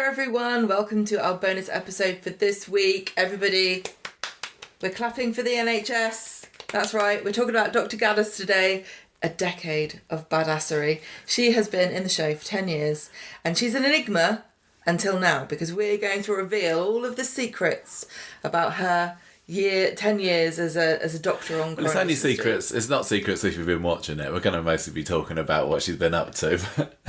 everyone, welcome to our bonus episode for this week. Everybody, we're clapping for the NHS. That's right, we're talking about Dr. Gaddas today. A decade of badassery. She has been in the show for 10 years and she's an enigma until now because we're going to reveal all of the secrets about her 10 years as a doctor on Coronation It's only Street. secrets. It's not secrets if you've been watching it. We're going to mostly be talking about what she's been up to.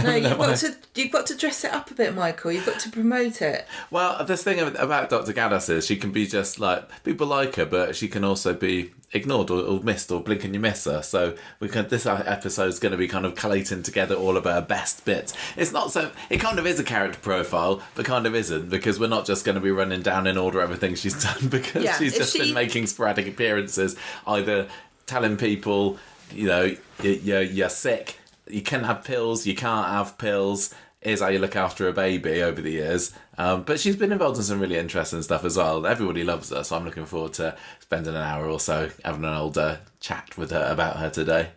No, you've got to dress it up a bit, Michael. You've got to promote it. Well, this thing about Dr. Gaddas is she can be just like, people like her, but she can also be ignored or missed or blink and you miss her. So this episode's going to be kind of collating together all of her best bits. It's not so, it kind of is a character profile, but kind of isn't, because we're not just going to be running down in order everything she's done, because she's just been making sporadic appearances, either telling people, you're sick, you can have pills, you can't have pills, here's how you look after a baby over the years. But she's been involved in some really interesting stuff as well. Everybody loves her, so I'm looking forward to spending an hour or so having an old chat with her about her today.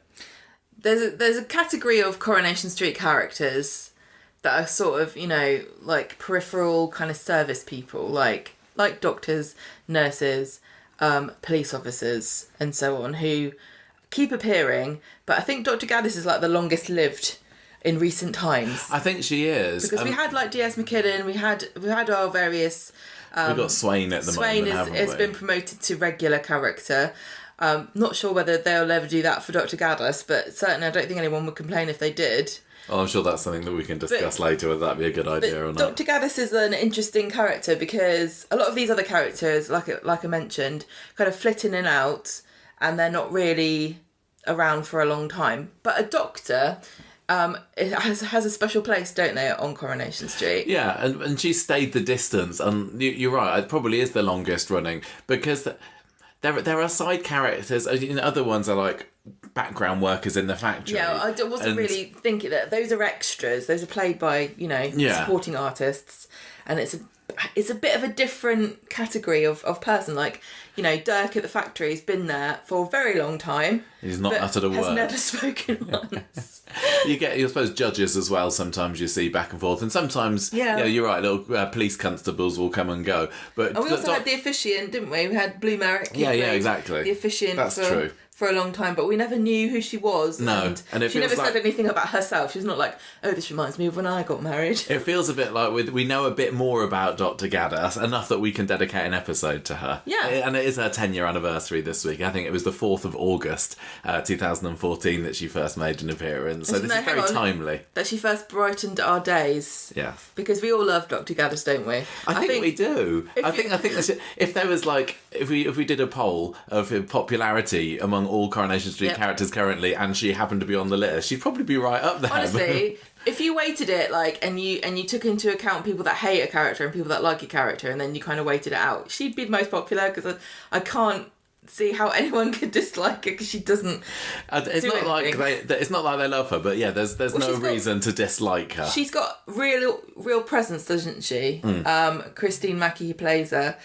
There's a category of Coronation Street characters that are sort of, like peripheral kind of service people, like doctors, nurses, police officers, and so on, who keep appearing. But I think Dr. Gaddas is like the longest lived in recent times. I think she is. Because we had like D.S. McKinnon, we had our various... We've got Swain at the moment, haven't we? Swain has been promoted to regular character. Not sure whether they'll ever do that for Dr. Gaddas, but certainly I don't think anyone would complain if they did. Well, I'm sure that's something that we can discuss later, whether that'd be a good idea or not. Dr. Gaddas is an interesting character because a lot of these other characters, like I mentioned, kind of flit in and out, and they're not really around for a long time. But a doctor... it has a special place, don't they, on Coronation Street? Yeah, and she stayed the distance, and you're right, it probably is the longest running, because there are side characters, other ones are like background workers in the factory. Yeah, I wasn't really thinking that. Those are extras, those are played by, supporting artists, and it's a bit of a different category of person. Like, Dirk at the factory has been there for a very long time. He's not uttered a word. Has never spoken once. I suppose judges as well, sometimes you see back and forth, and sometimes, you're right, little police constables will come and go. But we also had the officiant, didn't we? We had Blue Merrick. Yeah, exactly. The officiant. That's true. For a long time, but we never knew who she was. No, and she never said anything about herself. She's not like, oh, this reminds me of when I got married. It feels a bit like we know a bit more about Dr. Gaddas, enough that we can dedicate an episode to her. Yeah. And it is her 10-year anniversary this week. I think it was the 4th of August, 2014, that she first made an appearance. So this is very timely. That she first brightened our days. Yeah. Because we all love Dr. Gaddas, don't we? I think we do. I think if there was like, if we did a poll of popularity among all Coronation Street characters currently, and she happened to be on the list, she'd probably be right up there. Honestly, if you weighted it and you took into account people that hate a character and people that like a character, and then you kind of weighted it out, she'd be the most popular, because I can't see how anyone could dislike her, because she doesn't. It's not like they love her, but there's no reason to dislike her. She's got real presence, doesn't she? Christine Mackie, who plays her,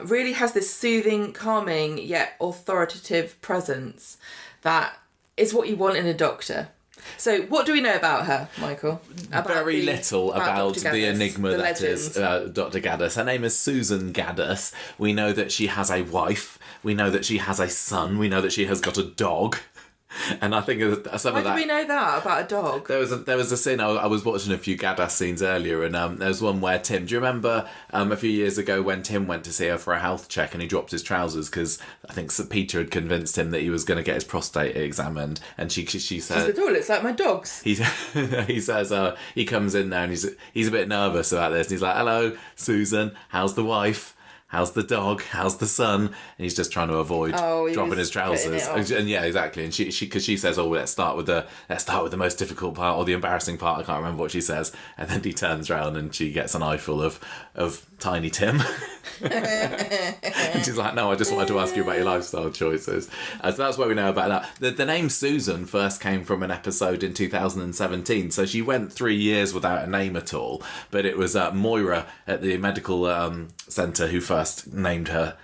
really has this soothing, calming yet authoritative presence that is what you want in a doctor. So, what do we know about her, Michael? Very little about the enigma that is Dr. Gaddas. Her name is Susan Gaddas. We know that she has a wife. We know that she has a son. We know that she has got a dog. And I think some of that... Why do we know that about a dog? There was a scene, I was watching a few Gaddas scenes earlier, and there was one where Tim... Do you remember a few years ago when Tim went to see her for a health check and he dropped his trousers because I think Sir Peter had convinced him that he was going to get his prostate examined, and she said... She said, oh, it's like my dogs. He says, he comes in there and he's a bit nervous about this, and he's like, hello, Susan, how's the wife? How's the dog? How's the son? And he's just trying to avoid dropping his trousers. And yeah, exactly. And she says, "Oh, let's start with the most difficult part or the embarrassing part." I can't remember what she says. And then he turns around and she gets an eyeful of Tiny Tim. And she's like, "No, I just wanted to ask you about your lifestyle choices." So that's what we know about that. The name Susan first came from an episode in 2017. So she went 3 years without a name at all. But it was Moira at the medical centre who first named her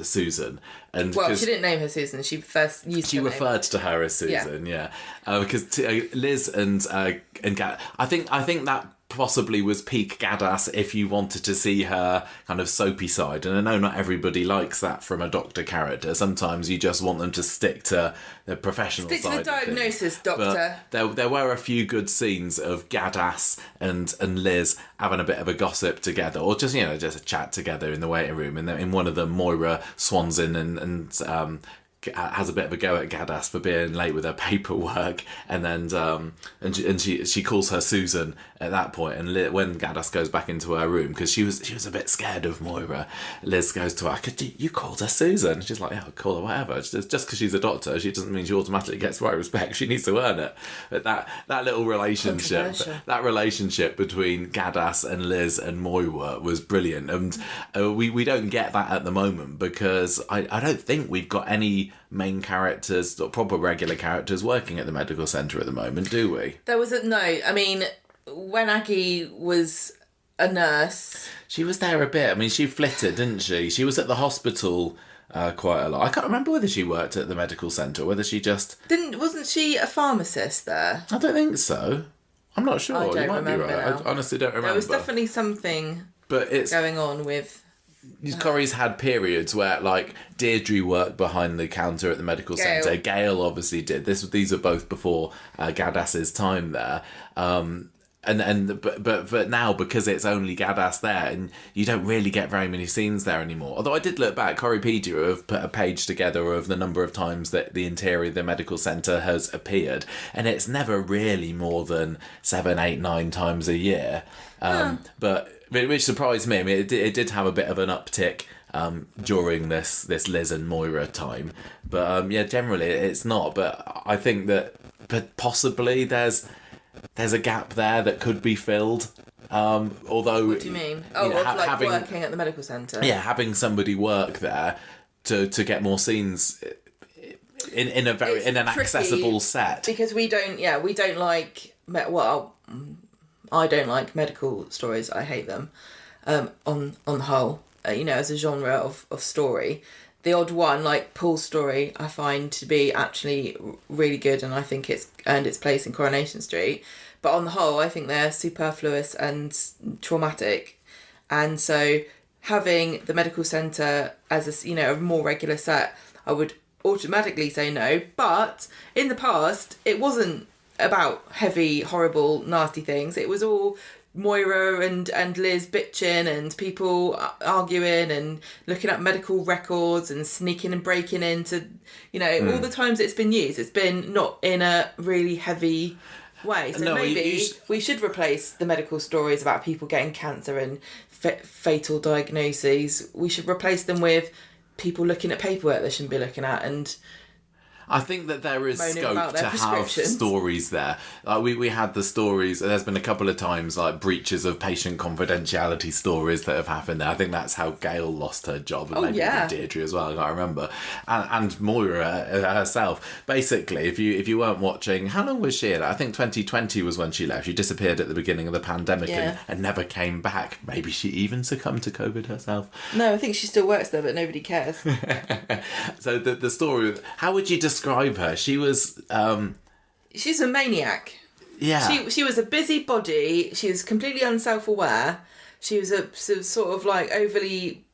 Susan. And she didn't name her Susan. She first used. She referred to her as Susan. Yeah, because Liz and I think that possibly was peak Gaddas if you wanted to see her kind of soapy side. And I know not everybody likes that from a Doctor character. Sometimes you just want them to stick to the professional side. Stick to the diagnosis, Doctor. But there were a few good scenes of Gaddas and Liz having a bit of a gossip together, or just a chat together in the waiting room. And then in one of them, Moira swans in and has a bit of a go at Gaddas for being late with her paperwork, and then and she calls her Susan at that point. And when Gaddas goes back into her room, because she was a bit scared of Moira, Liz goes to her, "You called her Susan?" She's like, "Yeah, I'll call her whatever. Just because she's a doctor, she doesn't mean she automatically gets the right respect. She needs to earn it." But that little relationship, that relationship between Gaddas and Liz and Moira was brilliant, and we don't get that at the moment, because I don't think we've got any main characters or proper regular characters working at the medical centre at the moment, do we? I mean, when Aggie was a nurse, she was there a bit. I mean, she flitted, didn't she? She was at the hospital quite a lot. I can't remember whether she worked at the medical centre or whether she just wasn't she a pharmacist there? I don't think so. I'm not sure. I don't you might be right. now. I honestly don't remember. There was definitely something going on with... Corrie's had periods where, like, Deirdre worked behind the counter at the medical centre. Gail obviously did. These are both before Gaddas's time there. But now, because it's only Gaddas there, and you don't really get very many scenes there anymore. Although I did look back, Corriepedia have put a page together of the number of times that the interior of the medical centre has appeared, and it's never really more than 7, 8, 9 times a year. But which surprised me. I mean, it did have a bit of an uptick during this Liz and Moira time, but generally it's not. But I think that possibly there's a gap there that could be filled. Although, what do you mean? Having, working at the medical centre. Yeah, having somebody work there to get more scenes in an accessible set. Because we don't like I don't like medical stories. I hate them. On the whole, as a genre of story, the odd one like Paul's story, I find to be actually really good, and I think it's earned its place in Coronation Street. But on the whole, I think they're superfluous and traumatic, and so having the medical centre as a more regular set, I would automatically say no. But in the past, it wasn't about heavy, horrible, nasty things. It was all Moira and Liz bitching and people arguing and looking at medical records and sneaking and breaking into, all the times it's been used. It's been not in a really heavy way. So we should replace the medical stories about people getting cancer and fatal diagnoses. We should replace them with people looking at paperwork they shouldn't be looking at, and I think that there is scope to have stories there. Like we had the stories, there's been a couple of times like breaches of patient confidentiality stories that have happened there. I think that's how Gail lost her job, and maybe Deirdre as well, I can't remember. And Moira herself. Basically, if you weren't watching, how long was she in? I think 2020 was when she left. She disappeared at the beginning of the pandemic and never came back. Maybe she even succumbed to COVID herself. No, I think she still works there, but nobody cares. So the story, how would you describe her? She was she's a maniac. Yeah. She was a busybody. She was completely unself-aware. She was a sort of like overly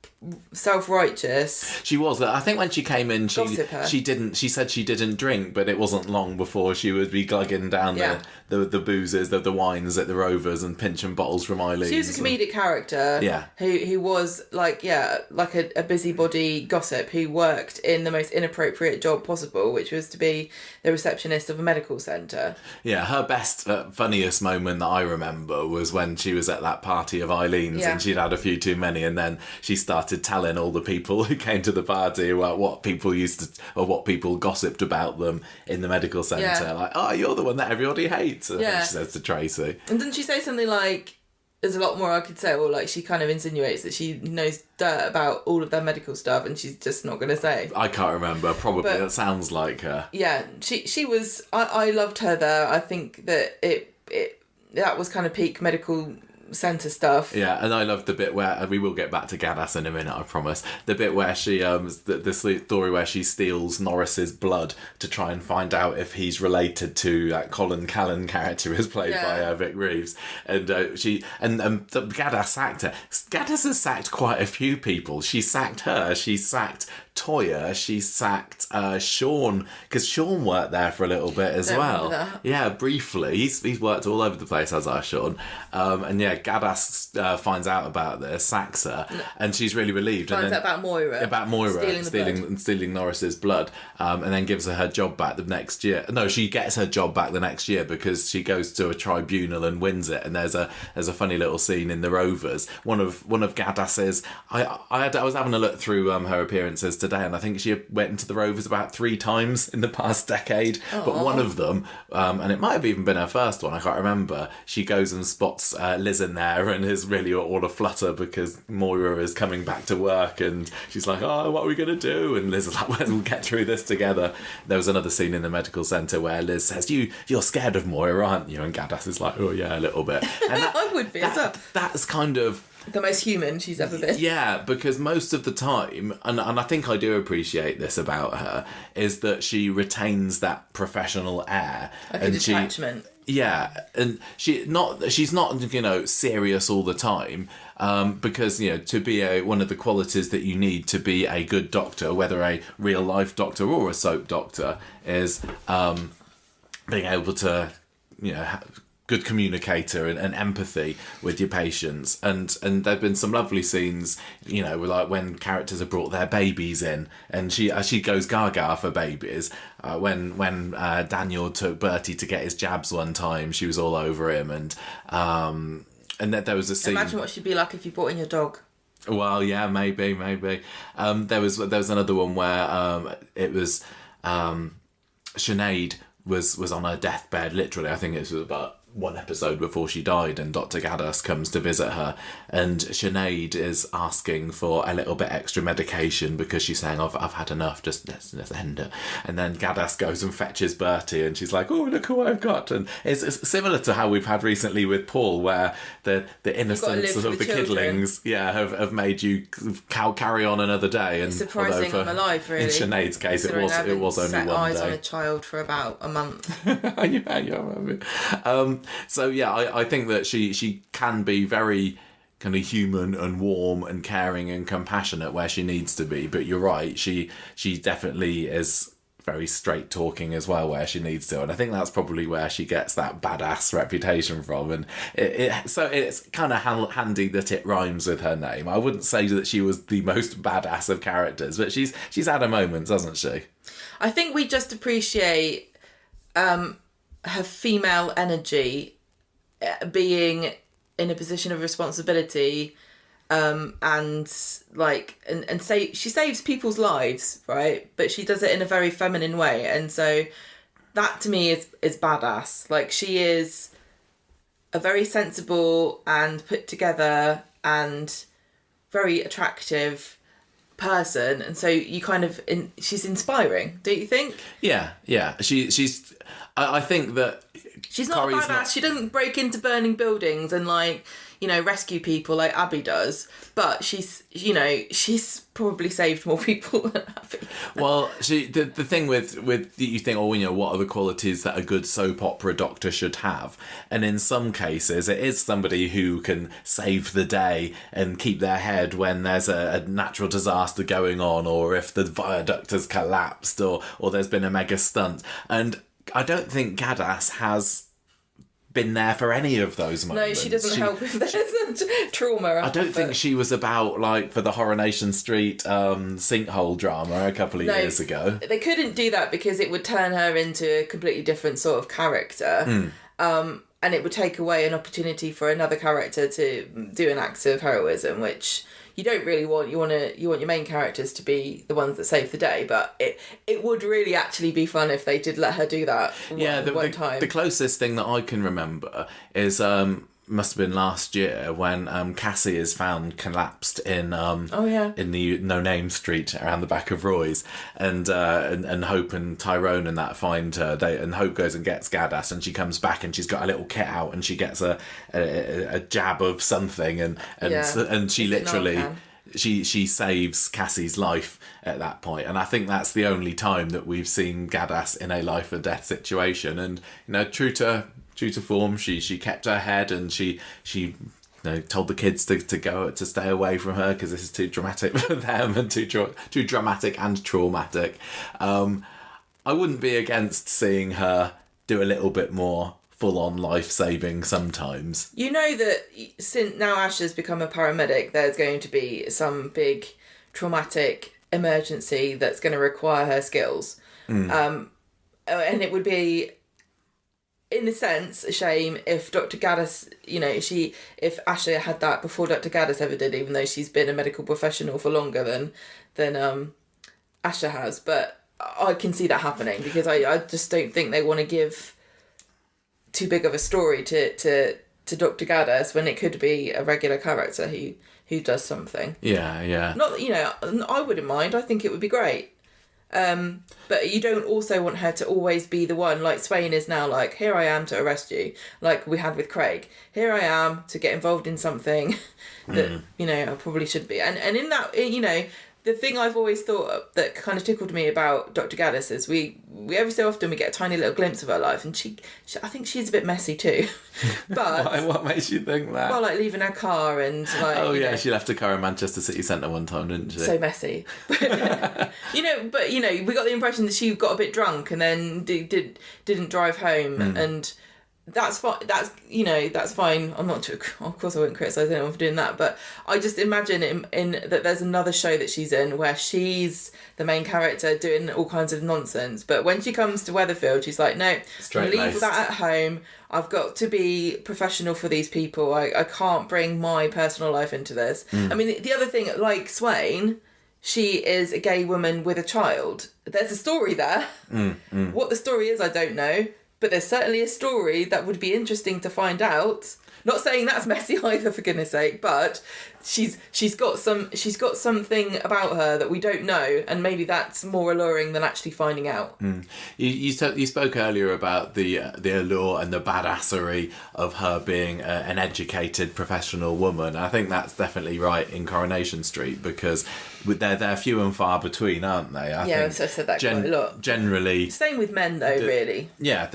self-righteous. She was. I think when she came in, she said she didn't drink, but it wasn't long before she would be glugging down the boozes, the wines at the Rovers and pinching bottles from Eileen. She was a comedic character. Yeah. Who was like a busybody gossip who worked in the most inappropriate job possible, which was to be the receptionist of a medical centre. Yeah, her best, funniest moment that I remember was when she was at that party of Eileen's and she'd had a few too many, and then she started telling all the people who came to the party about what people gossiped about them in the medical centre. Yeah. Like, oh, you're the one that everybody hates. She says to Tracy. And didn't she say something like, there's a lot more I could say, or like she kind of insinuates that she knows dirt about all of their medical stuff and she's just not going to say. I can't remember. Probably that sounds like her. Yeah, she was. I loved her there. I think that that was kind of peak medical centre stuff. Yeah, and I love the bit where, and we will get back to Gaddas in a minute, I promise. The bit where she, the story where she steals Norris's blood to try and find out if he's related to that Colin Callan character who's played by Vic Reeves, and the Gaddas sacked her. Gaddas has sacked quite a few people. She sacked her. She sacked Toyah. She sacked Sean, because Sean worked there for a little bit as well. Yeah, briefly. He's worked all over the place, as our Sean. And yeah, Gaddas finds out about this, sacks her, and she's really relieved. Finds out about Moira. Stealing Norris's blood, and then gives her job back the next year. No, she gets her job back the next year because she goes to a tribunal and wins it. And there's a funny little scene in the Rovers. One of Gaddas's. I was having a look through her appearances today, and I think she went into the Rovers about 3 times in the past decade. Aww. But one of them, and it might have even been her first one, I can't remember. She goes and spots Liz in there and is really all aflutter because Moira is coming back to work, and she's like, "Oh, what are we gonna do?" And Liz is like, "We'll get through this together." There was another scene in the medical centre where Liz says, "You're scared of Moira, aren't you?" And Gaddas is like, "Oh yeah, a little bit." And I would be as well. That's kind of the most human she's ever been. Yeah, because most of the time, and I think I do appreciate this about her, is that she retains that professional air. Like a detachment. Yeah, and she's not serious all the time, because to be one of the qualities that you need to be a good doctor, whether a real life doctor or a soap doctor, is being able to good communicator and empathy with your patients, and there've been some lovely scenes, like when characters have brought their babies in, and she goes gaga for babies. When Daniel took Bertie to get his jabs one time, she was all over him, and then there was a scene. Imagine what she'd be like if you brought in your dog. Well, yeah, maybe. There was another one where it was Sinead was on her deathbed, literally. I think it was about one episode before she died, and Dr. Gaddas comes to visit her, and Sinead is asking for a little bit extra medication because she's saying, I've had enough, just let's end it. And then Gaddas goes and fetches Bertie, and she's like, oh, look what I've got. And it's similar to how we've had recently with Paul, where the innocence of the kidlings have made you carry on another day. And it's surprising I'm alive, really. In Sinead's case, it was only one day. Eyes on a child for about a month. So yeah, I think that she can be very kind of human and warm and caring and compassionate where she needs to be. But you're right, she definitely is very straight talking as well where she needs to, and I think that's probably where she gets that badass reputation from. And so it's kind of handy that it rhymes with her name. I wouldn't say that she was the most badass of characters, but she's had her moments, hasn't she? I think we just appreciate her female energy, being in a position of responsibility, and say she saves people's lives, right? But she does it in a very feminine way, and so that to me is badass. Like, she is a very sensible and put together and very attractive person, and so you kind of she's inspiring, don't you think? Yeah. She's I think that she's not badass. She doesn't break into burning buildings and rescue people like Abby does, but she's probably saved more people than Abby. Well, the thing with you think, what are the qualities that a good soap opera doctor should have? And in some cases, it is somebody who can save the day and keep their head when there's a natural disaster going on, or if the viaduct has collapsed, or there's been a mega stunt. And I don't think Gaddas has been there for any of those moments. No, she doesn't help if there's trauma. I don't think she was about, for the Coronation Street sinkhole drama a couple of years ago. They couldn't do that because it would turn her into a completely different sort of character. And it would take away an opportunity for another character to do an act of heroism, which you don't really want. You want your main characters to be the ones that save the day, but it would really actually be fun if they did let her do that one time. The closest thing that I can remember is must have been last year when Cassie is found collapsed in in the No Name Street around the back of Roy's, and Hope and Tyrone and that find her. And Hope goes and gets Gaddas, and she comes back and she's got a little kit out and she gets a jab of something and she literally she saves Cassie's life at that point. And I think that's the only time that we've seen Gaddas in a life or death situation. And true to form, she kept her head, and she told the kids to stay away from her because this is too dramatic for them and too dramatic and traumatic. I wouldn't be against seeing her do a little bit more full-on life-saving sometimes. You know that since now Ash has become a paramedic, there's going to be some big traumatic emergency that's going to require her skills. And it would be, in a sense, a shame if Dr. Gaddas, if Asha had that before Dr. Gaddas ever did, even though she's been a medical professional for longer than Asha has. But I can see that happening because I just don't think they want to give too big of a story to Dr. Gaddas when it could be a regular character who does something. Yeah. Not I wouldn't mind. I think it would be great. But you don't also want her to always be the one, like Swain is now, like, here I am to arrest you, like we had with Craig. Here I am to get involved in something that, I probably should be. And in that, the thing I've always thought that kind of tickled me about Dr. Gaddas is we every so often we get a tiny little glimpse of her life, and she I think she's a bit messy too. But what makes you think that? Well, like leaving her car and like she left her car in Manchester City Centre one time, didn't she? So messy. But we got the impression that she got a bit drunk and then didn't drive home and. That's fine. That's fine. I'm not too. Of course, I wouldn't criticise anyone for doing that. But I just imagine in that there's another show that she's in where she's the main character doing all kinds of nonsense. But when she comes to Weatherfield, she's like, no, leave that at home. I've got to be professional for these people. I can't bring my personal life into this. I mean, the other thing, like Swain, she is a gay woman with a child. There's a story there. What the story is, I don't know. But there's certainly a story that would be interesting to find out. Not saying that's messy either, for goodness sake, but she's got something about her that we don't know, and maybe that's more alluring than actually finding out. You spoke earlier about the allure and the badassery of her being an educated professional woman. I think that's definitely right in Coronation Street because they're few and far between, aren't they? I've said that quite a lot. Generally, same with men though, really. Yeah,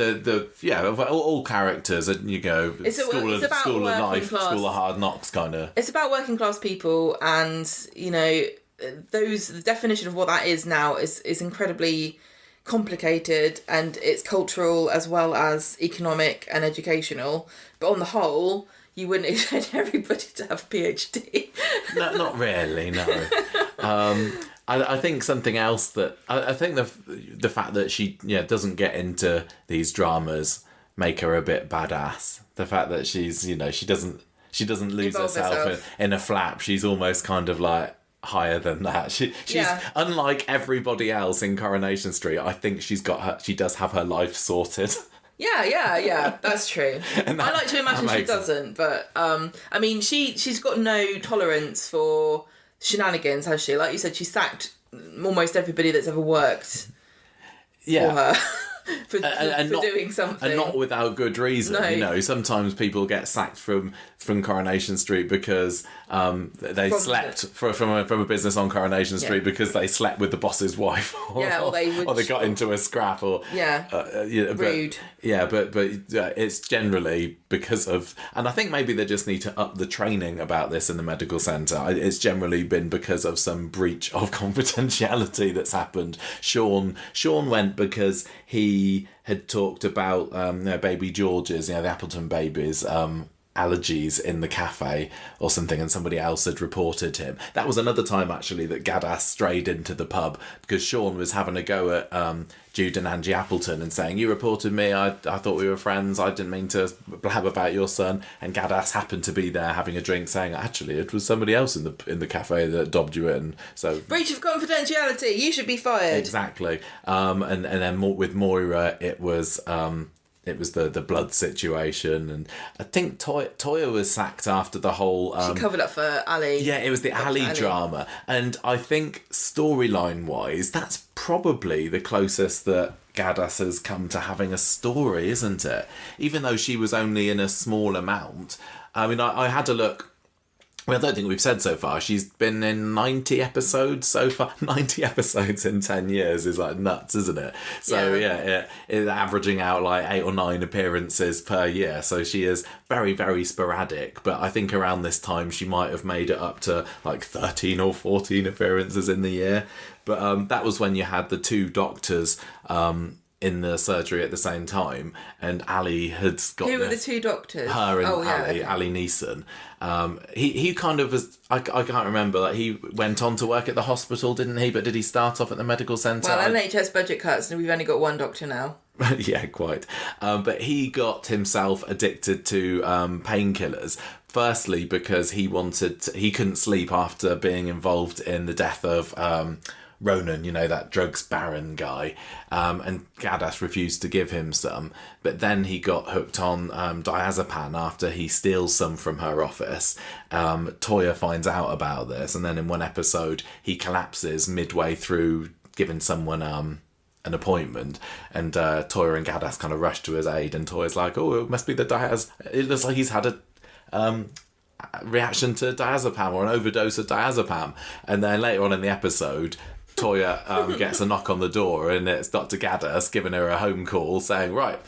all characters, It's about school of life, class. school of hard knocks kind of. It's about working class people, and the definition of what that is now is incredibly complicated, and it's cultural as well as economic and educational. But on the whole, you wouldn't expect everybody to have a PhD. No, not really. No. I think something else that I think the fact that she doesn't get into these dramas make her a bit badass. The fact that she's she doesn't lose herself in a flap. She's almost kind of like higher than that. She's unlike everybody else in Coronation Street. I think she does have her life sorted. Yeah, that's true. I like to imagine she doesn't, but I mean, she's got no tolerance for shenanigans, has she? Like you said, she sacked almost everybody that's ever worked for her. For doing something. And not without good reason. No. Sometimes people get sacked from Coronation Street because they slept from a business on Coronation Street because they slept with the boss's wife. Or they got into a scrap. Or rude. But it's generally because of... And I think maybe they just need to up the training about this in the medical centre. It's generally been because of some breach of confidentiality that's happened. Sean went because he had talked about baby George's, the Appleton babies, allergies in the cafe or something, and somebody else had reported him. That was another time actually that Gaddas strayed into the pub because Sean was having a go at Jude and Angie Appleton and saying, you reported me, I thought we were friends, I didn't mean to blab about your son, and Gaddas happened to be there having a drink saying, actually it was somebody else in the cafe that dobbed you in. So breach of confidentiality, you should be fired. Exactly. And then with Moira it was it was the blood situation, and I think Toya was sacked after the whole. She covered up for Ali. Yeah, it was the Ali drama, and I think storyline wise, that's probably the closest that Gaddas has come to having a story, isn't it? Even though she was only in a small amount. I mean, I had a look. Well, I don't think we've said so far. She's been in 90 episodes so far. 90 episodes in 10 years is like nuts, isn't it? So yeah, it's averaging out like 8 or 9 appearances per year. So she is very, very sporadic. But I think around this time she might have made it up to like 13 or 14 appearances in the year. But that was when you had the 2 doctors in the surgery at the same time, and Ali had got. Who were the 2 doctors? Her and Ali Neeson. He kind of was. I can't remember. Like, he went on to work at the hospital, didn't he? But did he start off at the medical centre? Well, NHS budget cuts, and we've only got 1 doctor now. Yeah, quite. But he got himself addicted to painkillers. Firstly, because he couldn't sleep after being involved in the death of Ronan, you know, that drugs baron guy, and Gaddas refused to give him some, but then he got hooked on diazepam after he steals some from her office. Toya finds out about this, and then in one episode he collapses midway through giving someone an appointment, and Toya and Gaddas kind of rush to his aid, and Toya's like, oh, it must be the it looks like he's had a reaction to diazepam or an overdose of diazepam. And then later on in the episode, Toya gets a knock on the door, and it's Dr. Gaddas giving her a home call saying, right,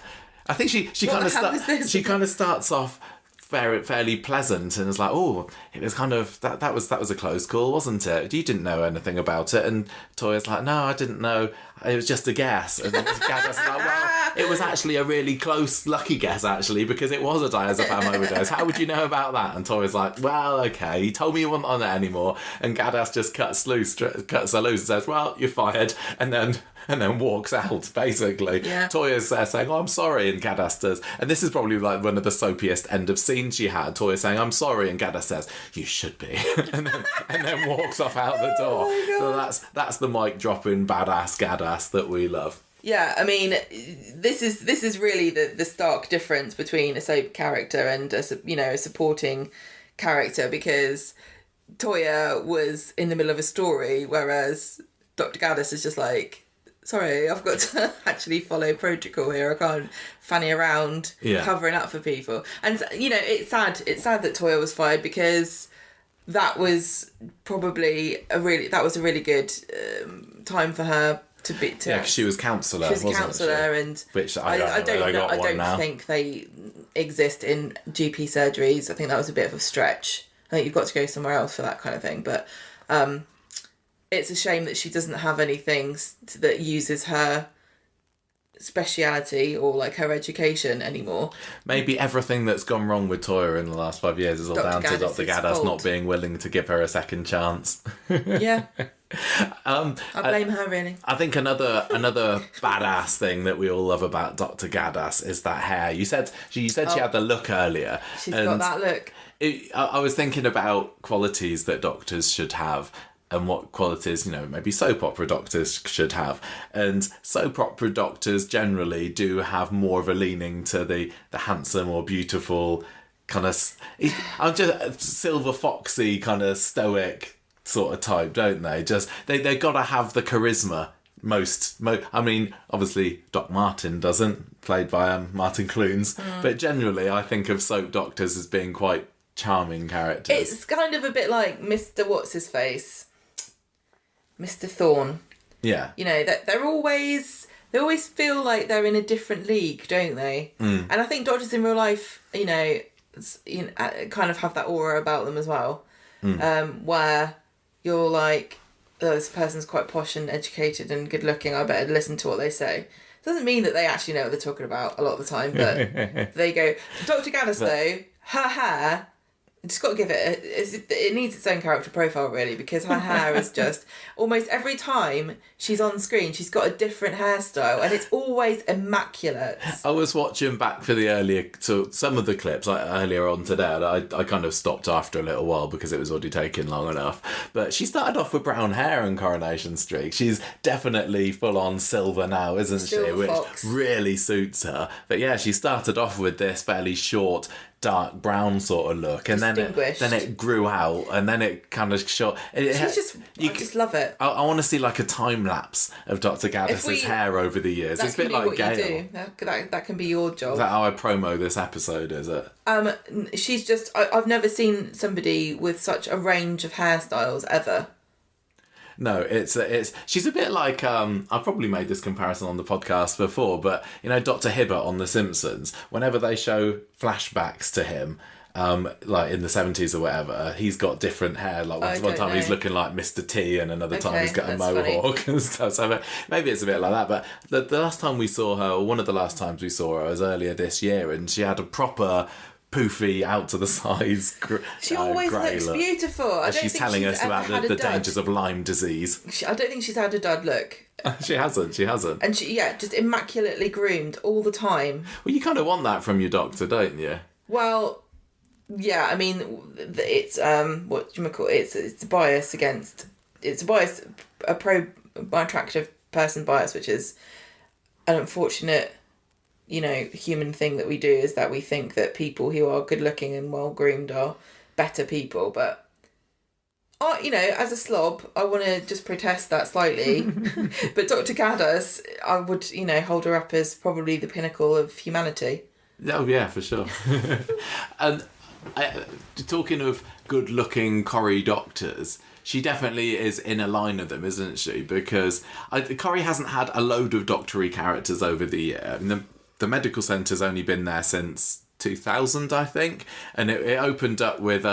I think she kind of starts off fairly pleasant, and is like, oh, it was kind of that was a close call, wasn't it? You didn't know anything about it. And Toya's like, no, I didn't know, it was just a guess. And Gaddas is like, well, it was actually a really close lucky guess, actually, because it was a diazepam overdose. How would you know about that? And Toya's like, well, okay, you told me you weren't on it anymore. And Gaddas just cuts her loose and says, well, you're fired, and then walks out, basically. Yeah. Toya's there saying, oh, I'm sorry, and Gaddas does. And this is probably like one of the soapiest end of scenes she had. Toya saying, I'm sorry, and Gaddas says, you should be. and then walks off out the door. So that's the mic dropping badass Gaddas that we love. Yeah, I mean, this is really the stark difference between a soap character and a supporting character, because Toya was in the middle of a story, whereas Dr. Gaddas is just like, sorry, I've got to actually follow protocol here. I can't fanny around covering up for people. And, you know, it's sad that Toya was fired, because that was probably a really good time for her to be. Because she was counsellor. She was a counsellor, and which I don't think they exist in GP surgeries. I think that was a bit of a stretch. I think you've got to go somewhere else for that kind of thing. But it's a shame that she doesn't have anything that uses her speciality or like her education anymore. Maybe everything that's gone wrong with Toya in the last 5 years is all down to Dr. Gaddas not being willing to give her a second chance. Yeah. I blame her, really. I think another badass thing that we all love about Dr. Gaddas is that hair. You said she had the look earlier. She's got that look. I was thinking about qualities that doctors should have, and what qualities, you know, maybe soap opera doctors should have. And soap opera doctors generally do have more of a leaning to the handsome or beautiful kind of... I'm just silver foxy kind of stoic sort of type, don't they? Just they got to have the charisma. I mean, obviously Doc Martin doesn't, played by Martin Clunes. But generally I think of soap doctors as being quite charming characters. It's kind of a bit like Mr. What's-His-Face? Mr. Thorne. Yeah. You know, that they always feel like they're in a different league, don't they? And I think doctors in real life, you know, kind of have that aura about them as well. Where you're like, oh, this person's quite posh and educated and good looking, I better listen to what they say. Doesn't mean that they actually know what they're talking about a lot of the time, but they go. Dr. Gaddas, though, her hair Just got to give it needs its own character profile, really, because her hair is just almost every time she's on screen, she's got a different hairstyle, and it's always immaculate. I was watching back for some of the clips earlier on today, and I kind of stopped after a little while because it was already taking long enough. But she started off with brown hair and Coronation Street. She's definitely full on silver now, isn't she? Which really suits her. But yeah, she started off with this fairly short, dark brown sort of look, and then it grew out, and then it kind of shot. I just love it. I want to see like a time lapse of Dr. Gaddas's hair over the years. It's a bit like Gail. That can be your job. Is that how I promo this episode? Is it? She's just. I've never seen somebody with such a range of hairstyles ever. No, it's she's a bit like I've probably made this comparison on the podcast before, but Dr. Hibbert on The Simpsons, whenever they show flashbacks to him, like in the 70s or whatever, he's got different hair. Like one time he's looking like Mr. T, and another time he's got a mohawk funny. And stuff. So maybe it's a bit like that. But the last time we saw her, or one of the last times we saw her, was earlier this year, and she had a proper poofy out to the sides. She always looks beautiful. She's telling us about the dangers of Lyme disease. I don't think she's had a dud look. She hasn't. And just immaculately groomed all the time. Well, you kind of want that from your doctor, don't you? Well, yeah. I mean, it's what do you call it? It's a bias against. It's a bias, a attractive person bias, which is an unfortunate, human thing that we do, is that we think that people who are good looking and well groomed are better people. But, as a slob, I want to just protest that slightly. But Dr. Gaddas, I would, hold her up as probably the pinnacle of humanity. Oh, yeah, for sure. And talking of good looking Corrie doctors, she definitely is in a line of them, isn't she? Because Corrie hasn't had a load of doctory characters over the year. The medical centre's only been there since 2000, I think, and it opened up with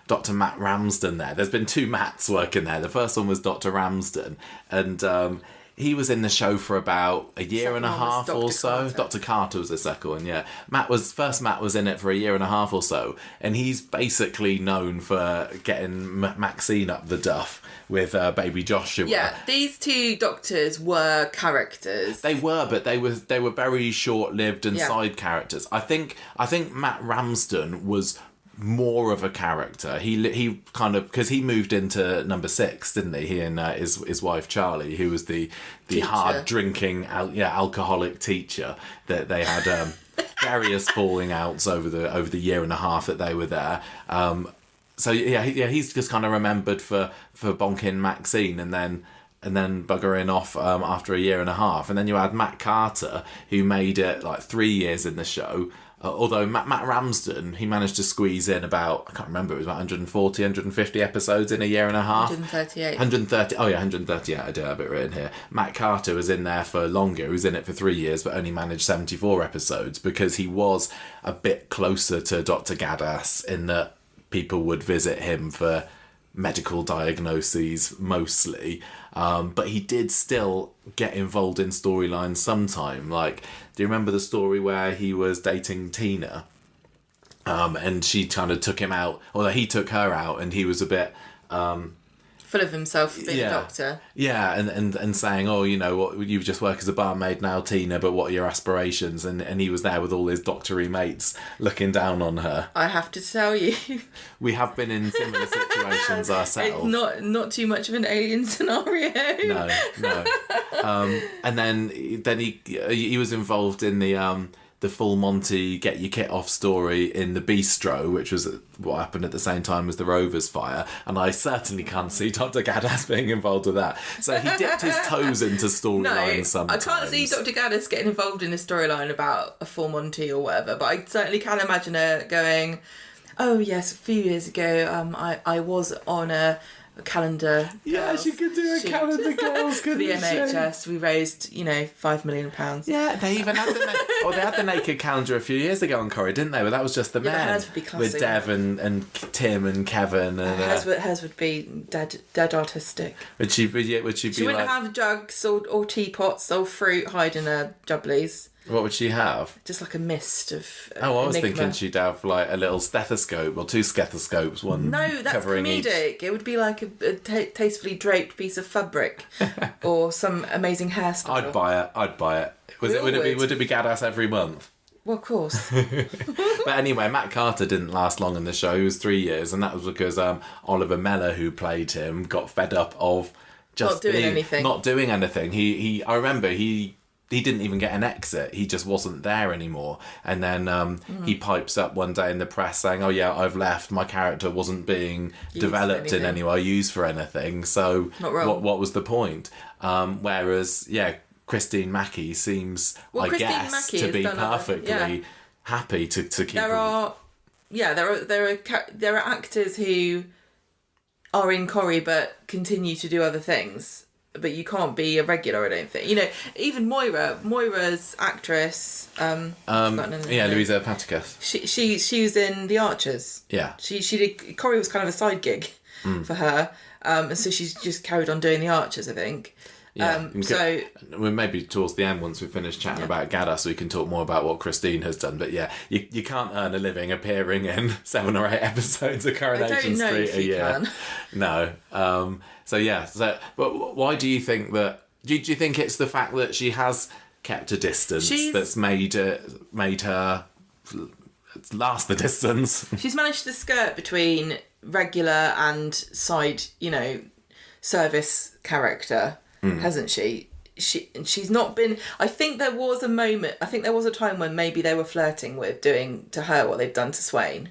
Dr. Matt Ramsden there. There's been 2 Matts working there. The first one was Dr. Ramsden, and he was in the show for about a year and a half or so. Dr. Carter was the second one, yeah. Matt was in it for a year and a half or so, and he's basically known for getting Maxine up the duff with baby Joshua. Yeah, these 2 doctors were characters. They were, but they were very short-lived and side characters. I think Matt Ramsden was more of a character. He kind of, because he moved into number 6, didn't he? He and his wife Charlie, who was the hard drinking alcoholic teacher that they had various falling outs over the year and a half that they were there. So he's just kind of remembered for bonking Maxine and then buggering off after a year and a half. And then you had Matt Carter, who made it like 3 years in the show. Although Matt Ramsden, he managed to squeeze in about, I can't remember, it was about 140, 150 episodes in a year and a half. 138. 130, oh yeah, 138, I do have it written here. Matt Carter was in there for longer, he was in it for 3 years, but only managed 74 episodes because he was a bit closer to Dr. Gaddas in that people would visit him for medical diagnoses mostly, but he did still get involved in storylines sometime. Like, do you remember the story where he was dating Tina, and she kind of took him out, or he took her out, and he was a bit full of himself being a doctor. Yeah, and saying, oh, what, you just work as a barmaid now, Tina, but what are your aspirations? And he was there with all his doctory mates looking down on her. I have to tell you, we have been in similar situations ourselves. It's not too much of an alien scenario. No. And then he was involved in the full Monty get your kit off story in the Bistro, which was what happened at the same time as the Rovers fire, and I certainly can't see Dr. Gaddas being involved with that. So he dipped his toes into storylines sometimes. I can't see Dr. Gaddas getting involved in a storyline about a full Monty or whatever, but I certainly can imagine her going, oh yes, a few years ago I was on a calendar. Yeah, she could do a calendar girls, for the NHS. We raised, £5 million. Yeah, they even had the naked calendar a few years ago on Corrie, didn't they? But that was just the men. Hers would be classy. With Dev and Tim and Kevin. And hers would be dead artistic. Would she She wouldn't have jugs or teapots or fruit hiding her jubblies. What would she have? Just like a mist of Oh, I was enigma. thinking she'd have like a little stethoscope or 2 stethoscopes, one No, that's covering comedic. each. It would be like a tastefully draped piece of fabric or some amazing hairstyle. I'd buy it. Would it be Gaddas every month? Well, of course. But anyway, Matt Carter didn't last long in the show. He was 3 years, and that was because Oliver Meller, who played him, got fed up of just not doing anything. I remember he didn't even get an exit. He just wasn't there anymore. And then he pipes up one day in the press saying, "Oh yeah, I've left. My character wasn't being developed in any way, used for anything. So what was the point?" Whereas, Christine Mackie seems, to be perfectly happy to keep. There are actors who are in Corrie but continue to do other things. But you can't be a regular, I don't think. You know, even Moira's actress. Louisa Paticus. She was in The Archers. Yeah. She did. Corrie was kind of a side gig for her, and so she's just carried on doing The Archers, I think. Yeah. So we're maybe towards the end once we finish chatting about Gaddas, we can talk more about what Christine has done. But you can't earn a living appearing in 7 or 8 episodes of Coronation Street a year. Can. No. But why do you think that? Do you think it's the fact that she has kept a distance that's made her last the distance? She's managed to skirt between regular and side, service character. Hasn't she? She's not been. I think there was a moment. I think there was a time when maybe they were flirting with doing to her what they've done to Swain,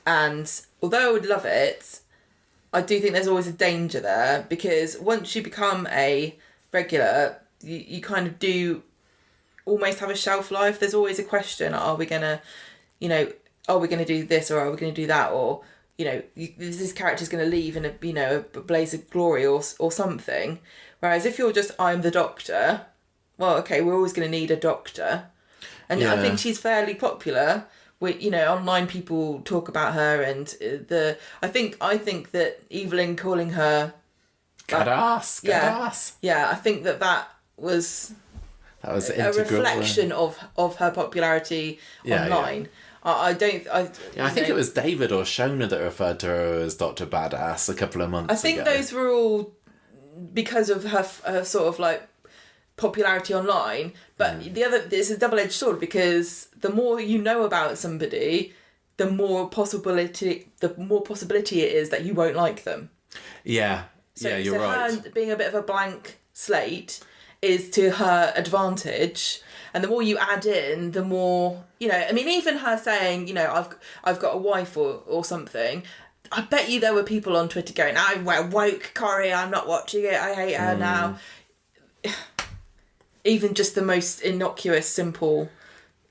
and although I would love it, I do think there's always a danger there because once you become a regular, you kind of do almost have a shelf life. There's always a question: are we gonna do this or are we gonna do that or this character's going to leave in a blaze of glory or something. Whereas if you're just, I'm the Doctor, well, okay, we're always going to need a Doctor. And I think she's fairly popular. Online people talk about her and I think that Evelyn calling her... Gaddas. Yeah, I think that was a reflection of her popularity online. Yeah. I think it was David or Shona that referred to her as Dr. Badass a couple of months ago. I think those were all because of her sort of like popularity online. But it's a double-edged sword because the more you know about somebody, the more possibility it is that you won't like them. Yeah. You're right. Her being a bit of a blank slate is to her advantage. And the more you add in, the more, even her saying, I've got a wife or something, I bet you there were people on Twitter going, we're woke, Corrie, I'm not watching it, I hate her now. Even just the most innocuous, simple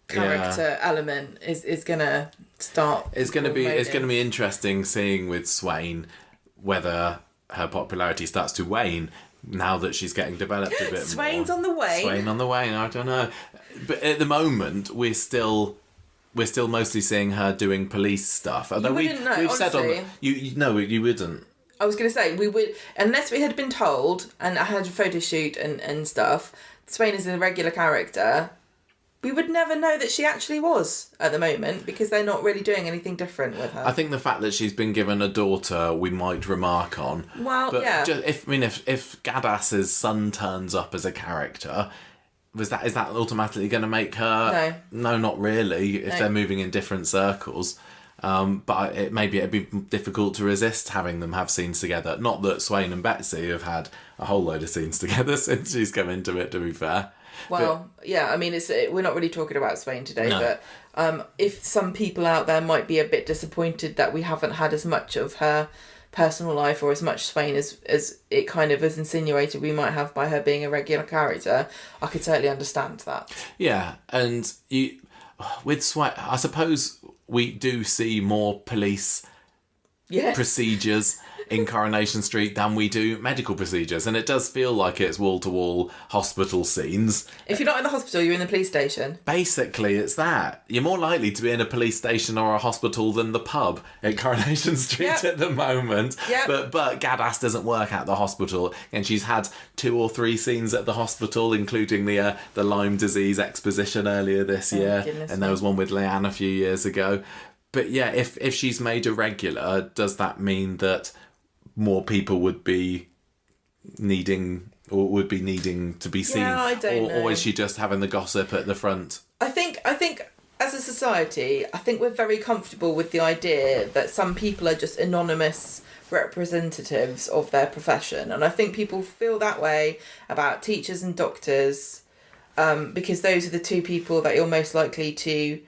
character element is going to start. It's going to be interesting seeing with Swain whether her popularity starts to wane. Now that she's getting developed a bit Swain's more. Swain on the wane, I don't know. But at the moment, we're still mostly seeing her doing police stuff. Although we've said on you wouldn't. I was going to say, we would, unless we had been told, and I had a photo shoot and stuff, Swain is a regular character, we would never know that she actually was at the moment because they're not really doing anything different with her. I think the fact that she's been given a daughter, we might remark on. Well, but yeah. If Gaddass's son turns up as a character, is that automatically going to make her? No, not really. If they're moving in different circles. But it'd be difficult to resist having them have scenes together. Not that Swain and Betsy have had a whole load of scenes together since she's come into it, to be fair. Well, we're not really talking about Swain today, but if some people out there might be a bit disappointed that we haven't had as much of her personal life or as much Swain as it kind of is insinuated we might have by her being a regular character, I could certainly understand that. Yeah, and with Swain, I suppose we do see more police procedures in Coronation Street than we do medical procedures. And it does feel like it's wall-to-wall hospital scenes. If you're not in the hospital, you're in the police station. Basically, it's that. You're more likely to be in a police station or a hospital than the pub at Coronation Street at the moment. Yep. But Gaddas doesn't work at the hospital. And she's had 2 or 3 scenes at the hospital, including the Lyme disease exposition earlier this year. And there was one with Leanne a few years ago. But yeah, if she's made a regular, does that mean that more people would be needing to be seen? Yeah, I don't know. Or is she just having the gossip at the front? I think as a society, I think we're very comfortable with the idea that some people are just anonymous representatives of their profession. And I think people feel that way about teachers and doctors, because those are the 2 people that you're most likely to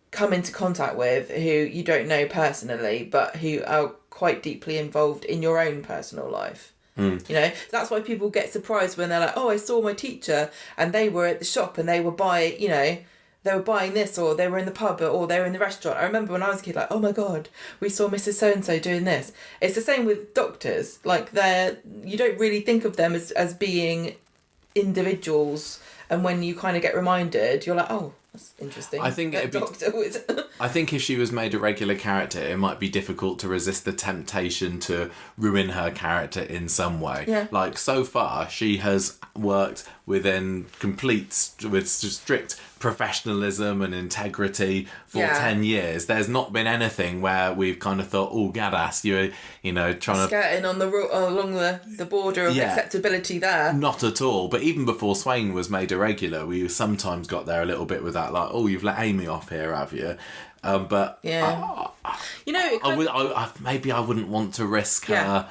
come into contact with who you don't know personally, but who are quite deeply involved in your own personal life. You know, that's why people get surprised when they're like, oh, I saw my teacher and they were at the shop and they were buying this, or they were in the pub, or they were in the restaurant. I remember when I was a kid, like, oh my God, we saw Mrs. So-and-so doing this. It's the same with doctors. Like, you don't really think of them as being individuals. And when you kind of get reminded, you're like, oh, that's interesting. I think I think if she was made a regular character, it might be difficult to resist the temptation to ruin her character in some way. Yeah. Like, so far, she has worked with strict professionalism and integrity for 10 years. There's not been anything where we've kind of thought, oh, Gaddas, you're trying to skirting on along the border of acceptability there. Not at all. But even before Swain was made a regular, we sometimes got there a little bit with that, like, oh, you've let Amy off here, have you? But maybe I wouldn't want to risk her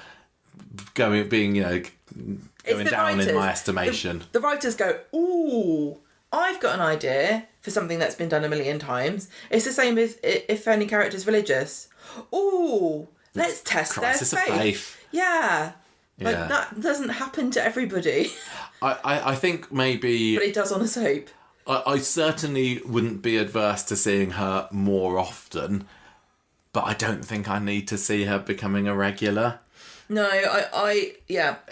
going down in my estimation. The writers go, ooh, I've got an idea for something that's been done a million times. It's the same as if any character's religious. Ooh, let's test Crisis their of faith. Yeah. Like, that doesn't happen to everybody. I think maybe... But it does on a soap. I certainly wouldn't be adverse to seeing her more often, but I don't think I need to see her becoming a regular. No,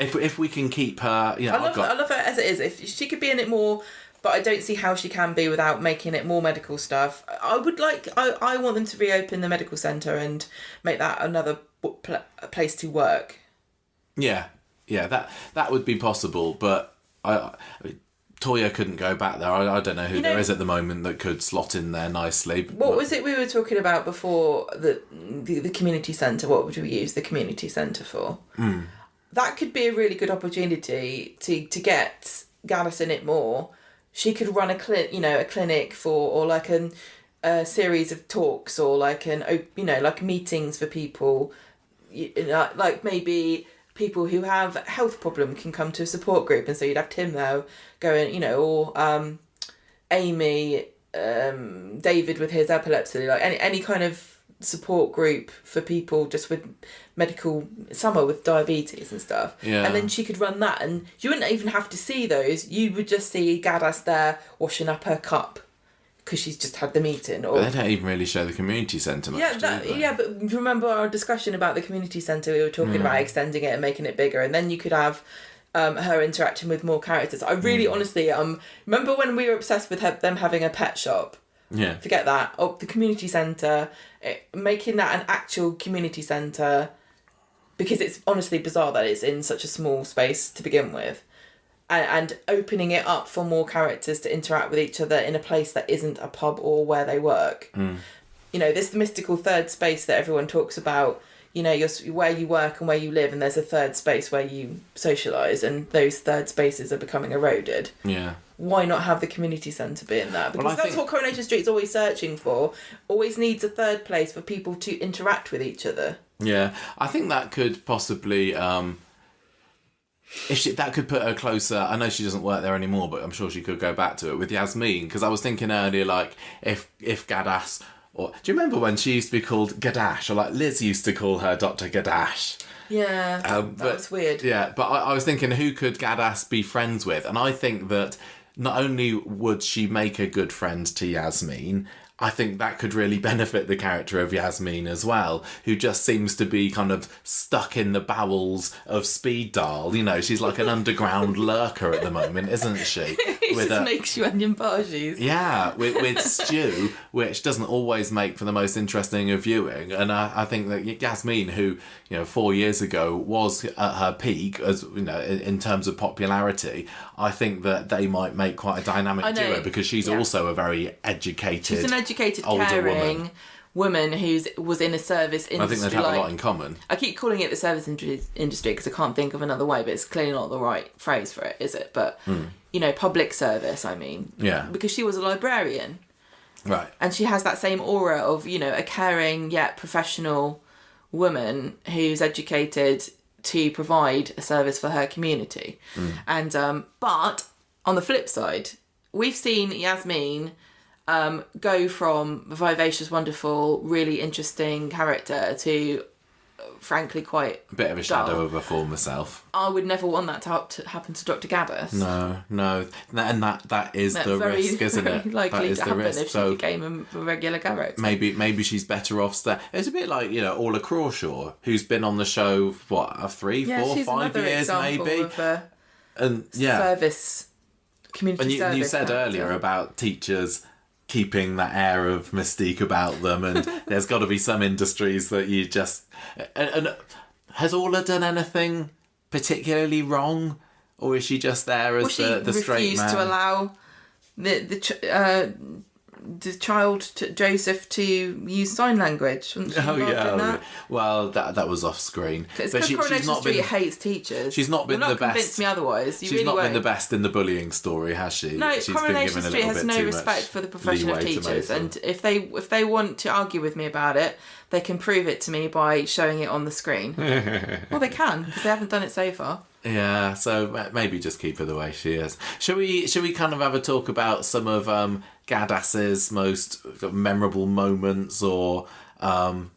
If we can keep her... I love her as it is. If she could be in it more... But I don't see how she can be without making it more medical stuff. I want them to reopen the medical centre and make that another place to work. Yeah, that would be possible, but Toya couldn't go back there. I don't know who there is at the moment that could slot in there nicely. What was it we were talking about before the community centre? What would we use the community centre for? That could be a really good opportunity to get Gaddas in it more. She could run a clinic or like a series of talks, or like like meetings for people, like maybe people who have a health problem can come to a support group, and so you'd have Tim there going, or Amy, David with his epilepsy, like any kind of support group for people just with Summer with diabetes and stuff. Yeah. And then she could run that, and you wouldn't even have to see those. You would just see Gaddas there washing up her cup because she's just had the meeting. But they don't even really show the community centre much. But remember our discussion about the community centre? We were talking about extending it and making it bigger, and then you could have her interacting with more characters. I really honestly remember when we were obsessed with them having a pet shop. Yeah. Forget that. The community centre, making that an actual community centre, because it's honestly bizarre that it's in such a small space to begin with, and opening it up for more characters to interact with each other in a place that isn't a pub or where they work. This mystical third space that everyone talks about, where you work and where you live, and there's a third space where you socialise, and those third spaces are becoming eroded. Yeah. Why not have the community centre be in that? Because that's what Coronation Street's always searching for. Always needs a third place for people to interact with each other. Yeah, I think that could possibly, that could put her closer. I know she doesn't work there anymore, but I'm sure she could go back to it with Yasmin. Because I was thinking earlier, like, if Gaddas, or do you remember when she used to be called Gaddash, or like Liz used to call her Dr. Gaddash? Yeah, that was weird. Yeah, but I was thinking, who could Gaddas be friends with? And I think that not only would she make a good friend to Yasmin, I think that could really benefit the character of Yasmin as well, who just seems to be kind of stuck in the bowels of Speed Dial. You know, she's like an underground lurker at the moment, isn't she? It just makes you onion bhajis. Yeah, with stew, which doesn't always make for the most interesting of viewing. And I think that Yasmin, who, 4 years ago was at her peak, as in terms of popularity, I think that they might make quite a dynamic duo, because she's also a very educated, she's an educated, older caring woman who was in a service industry. I think they'd have a lot in common. I keep calling it the service industry because I can't think of another way, but it's clearly not the right phrase for it, is it? But, public service, I mean. Yeah. Because she was a librarian. Right. And she has that same aura of, a caring yet professional woman who's educated to provide a service for her community. And but on the flip side, we've seen Yasmin go from a vivacious, wonderful, really interesting character to, frankly, quite a bit of a shadow of her former self. I would never want that to happen to Dr. Gaddas. No, and that is the risk, isn't it? Likely that is to the happen risk. if she became a regular character. Maybe she's better off there. It's a bit like Orla Crawshaw, who's been on the show 3, 4, 5 years maybe, of and service community. And you said character. earlier about teachers keeping that air of mystique about them, and there's got to be some industries that you just... And has Orla done anything particularly wrong, or is she just there as the straight man? She refused to allow the child, Joseph, to use sign language. Well, that was off screen. Because Coronation Street hates teachers. She's not been the best. Convinced me otherwise. She's not been the best in the bullying story, has she? No, she's Coronation Street has no respect for the profession of teachers, and if they want to argue with me about it, they can prove it to me by showing it on the screen. Well, they can, because they haven't done it so far. Yeah, so maybe just keep her the way she is. Shall we kind of have a talk about some of Gaddass's most memorable moments, or some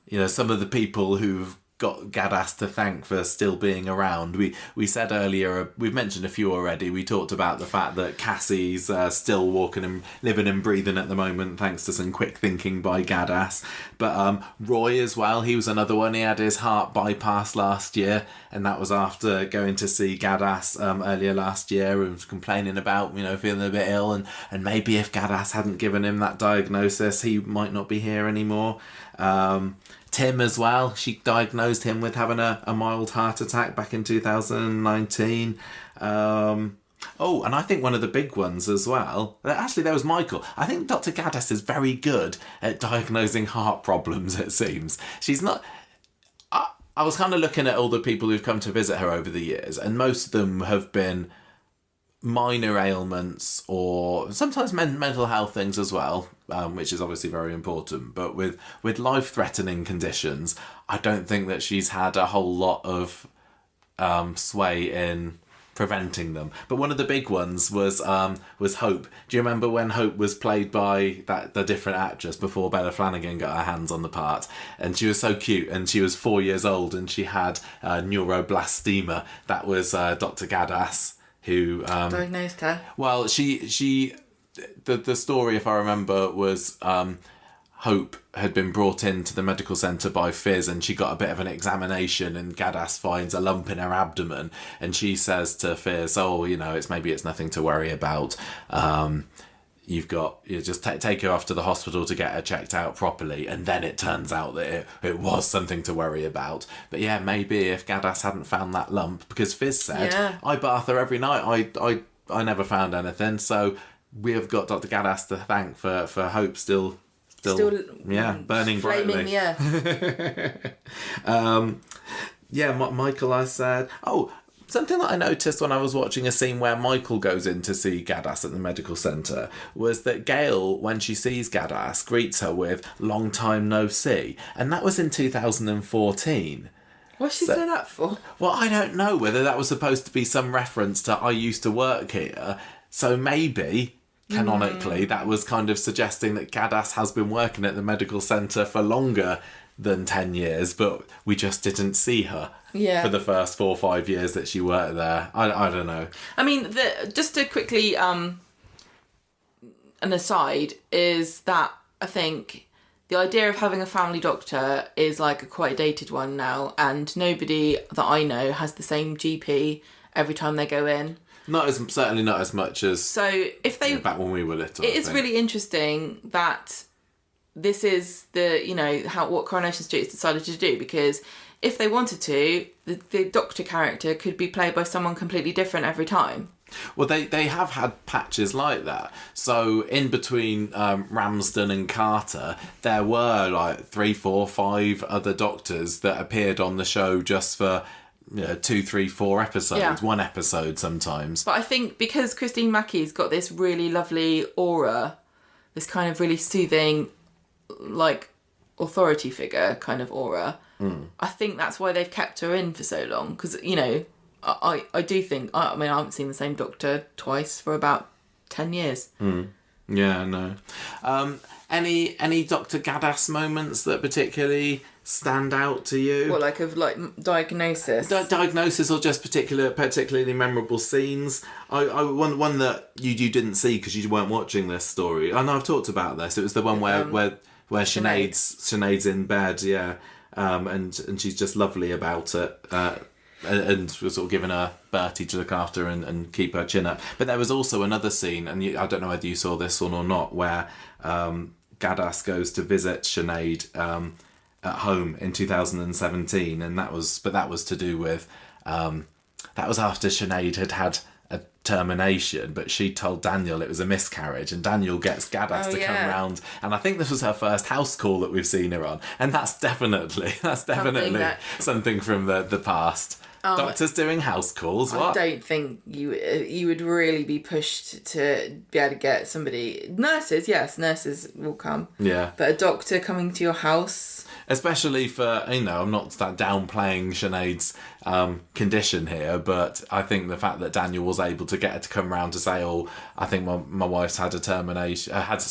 of the people who've got Gaddas to thank for still being around? We said earlier, we've mentioned a few already. We talked about the fact that Cassie's still walking and living and breathing at the moment, thanks to some quick thinking by Gaddas. But Roy as well, he was another one. He had his heart bypassed last year, and that was after going to see Gaddas earlier last year and was complaining about feeling a bit ill, and maybe if Gaddas hadn't given him that diagnosis, he might not be here anymore. Tim as well, she diagnosed him with having a mild heart attack back in 2019. And I think one of the big ones as well, actually there was Michael. I think Dr. Gaddas is very good at diagnosing heart problems, it seems. She's not... I was kind of looking at all the people who've come to visit her over the years, and most of them have been minor ailments or sometimes mental health things as well, which is obviously very important. But with life-threatening conditions, I don't think that she's had a whole lot of sway in preventing them. But one of the big ones was Hope. Do you remember when Hope was played by the different actress before Bella Flanagan got her hands on the part? And she was so cute, and she was 4 years old, and she had neuroblastema. That was Dr. Gaddas, who diagnosed her. Well, the story, if I remember, was Hope had been brought into the medical centre by Fizz, and she got a bit of an examination, and Gaddas finds a lump in her abdomen, and she says to Fizz, it's nothing to worry about. You just take her off to the hospital to get her checked out properly, and then it turns out that it was something to worry about. But yeah, maybe if Gaddas hadn't found that lump, because Fizz said, I bath her every night, I never found anything, so we have got Dr. Gaddas to thank for Hope still burning brightly. Flaming the earth. Michael, I said... Something that I noticed when I was watching a scene where Michael goes in to see Gaddas at the medical centre was that Gail, when she sees Gaddas, greets her with "long time no see," and that was in 2014. What's she say that for? Well, I don't know whether that was supposed to be some reference to "I used to work here," so maybe... Canonically, that was kind of suggesting that Gaddas has been working at the medical centre for longer than 10 years, but we just didn't see her for the first 4 or 5 years that she worked there. I don't know. I mean, just to quickly, an aside, is that I think the idea of having a family doctor is like a quite dated one now, and nobody that I know has the same GP every time they go in. Certainly not as much as if they back when we were little. It is really interesting that this is what Coronation Street has decided to do, because if they wanted to, the doctor character could be played by someone completely different every time. Well, they have had patches like that. So in between Ramsden and Carter, there were like 3, 4, 5 other doctors that appeared on the show just for 2, 3, 4 episodes, 1 episode sometimes. But I think because Christine Mackie's got this really lovely aura, this kind of really soothing, like, authority figure kind of aura, I think that's why they've kept her in for so long. Because, I do think, I haven't seen the same doctor twice for about 10 years. Yeah, no. Any Dr. Gaddas moments that particularly stand out to you? What, like diagnosis? Diagnosis, or just particularly memorable scenes? One that you didn't see because you weren't watching this story. I know I've talked about this. It was the one where Sinead's in bed, and she's just lovely about it. And was sort of giving her Bertie to look after and keep her chin up. But there was also another scene, and I don't know whether you saw this one or not, where Gaddas goes to visit Sinead at home in 2017, and that was to do with that was after Sinead had a termination, but she told Daniel it was a miscarriage, and Daniel gets Gaddas to come round, and I think this was her first house call that we've seen her on, and that's definitely something from the past. Doctors doing house calls. What? I don't think you would really be pushed to be able to get somebody. Nurses will come. Yeah. But a doctor coming to your house. Especially for, I'm not downplaying Sinead's condition here, but I think the fact that Daniel was able to get her to come round to say, I think my wife's had a termination, had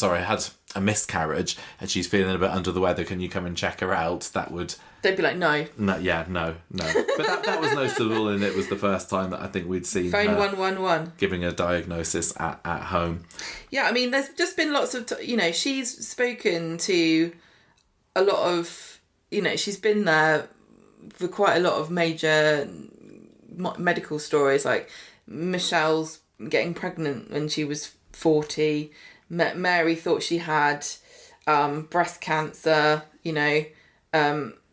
a miscarriage, and she's feeling a bit under the weather, can you come and check her out? That would... They'd be like, no. No. But that was noticeable, and it was the first time that I think we'd seen Phone her 111. giving a diagnosis at home. Yeah, there's just been lots of... she's spoken to a lot of... she's been there for quite a lot of major medical stories, like Michelle's getting pregnant when she was 40. Mary thought she had breast cancer,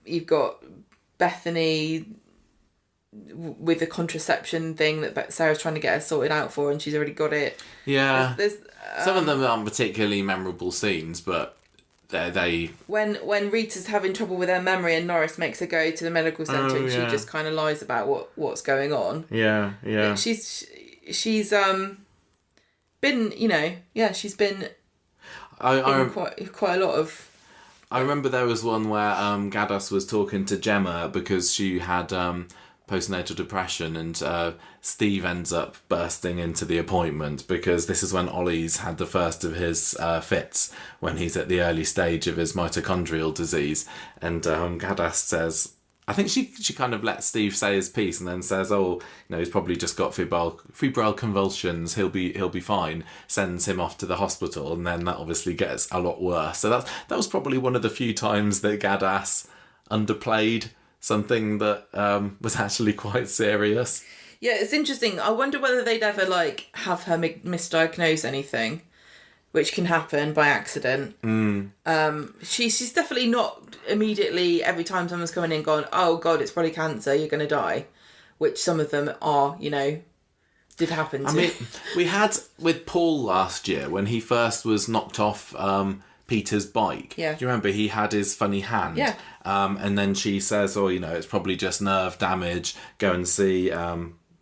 you've got Bethany with the contraception thing that Sarah's trying to get her sorted out for, and she's already got it. Yeah. There's some of them aren't particularly memorable scenes, but they... When Rita's having trouble with her memory and Norris makes her go to the medical centre, and she just kind of lies about what's going on. Yeah. She's been, she's been quite a lot of... I remember there was one where Gaddas was talking to Gemma because she had postnatal depression, and Steve ends up bursting into the appointment because this is when Ollie's had the first of his fits, when he's at the early stage of his mitochondrial disease, and Gaddas says... I think she kind of lets Steve say his piece and then says, he's probably just got febrile convulsions, he'll be fine, sends him off to the hospital, and then that obviously gets a lot worse. So that was probably one of the few times that Gaddas underplayed something that was actually quite serious. Yeah, it's interesting. I wonder whether they'd ever have her misdiagnose anything, which can happen by accident. She's definitely not immediately, every time someone's coming in, gone, oh God, it's probably cancer, you're going to die. Which some of them are, did happen to. We had with Paul last year, when he first was knocked off Peter's bike. Yeah. Do you remember he had his funny hand? Yeah. And then she says, it's probably just nerve damage, go and see...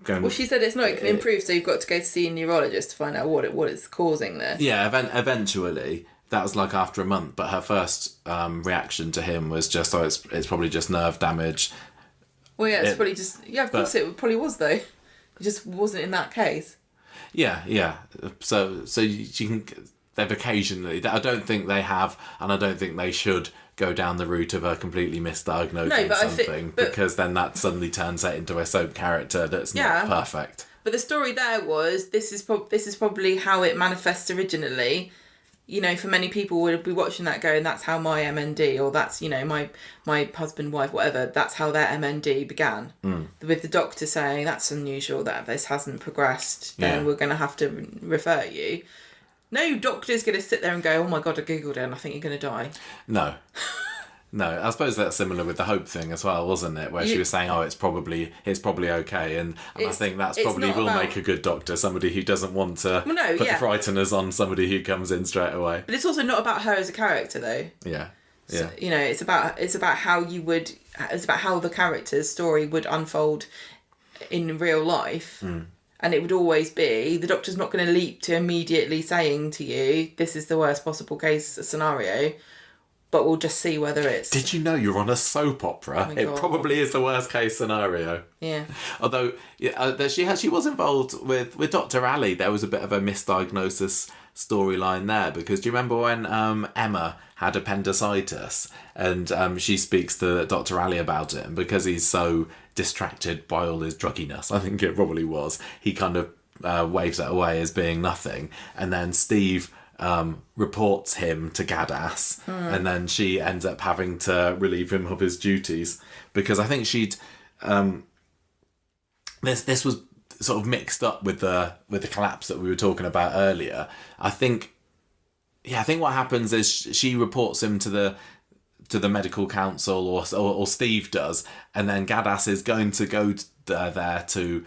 Well, she said it's not, it can improve, so you've got to go to see a neurologist to find out what is causing this. Yeah, eventually. That was after a month, but her first reaction to him was just, it's probably just nerve damage. Well, yeah, it's probably just... Yeah, of course it probably was, though. It just wasn't in that case. Yeah. So you can... They've occasionally... I don't think they have, and I don't think they should go down the route of her completely misdiagnosing something, because then that suddenly turns it into a soap character that's not perfect. But the story there was, this is probably how it manifests originally. for many people would be watching that going, that's how my MND, or that's, my husband, wife, whatever, that's how their MND began. With the doctor saying, that's unusual that this hasn't progressed, then we're going to have to refer you. No doctor's going to sit there and go, oh my God, I Googled it and I think you're going to die. No. No, I suppose that's similar with the hope thing as well, wasn't it? Where she was saying, "Oh, it's probably okay," and I think that's probably will make a good doctor, somebody who doesn't want to put the frighteners on somebody who comes in straight away. But it's also not about her as a character, though. Yeah, So, it's about how the character's story would unfold in real life. And it would always be, the doctor's not going to leap to immediately saying to you, this is the worst possible case scenario. But we'll just see whether it's... Did you know you're on a soap opera? Oh it probably is the worst case scenario. Yeah. Although she was involved with Dr. Ali. There was a bit of a misdiagnosis storyline there, because do you remember when Emma had appendicitis and she speaks to Dr. Ali about it, and because he's so distracted by all his drugginess, I think it probably was, he kind of waves it away as being nothing, and then Steve reports him to Gaddas, and then she ends up having to relieve him of his duties, because I think she'd this was sort of mixed up with the collapse that we were talking about earlier. I think what happens is she reports him to the medical council, or Steve does, and then Gaddas is going to go there to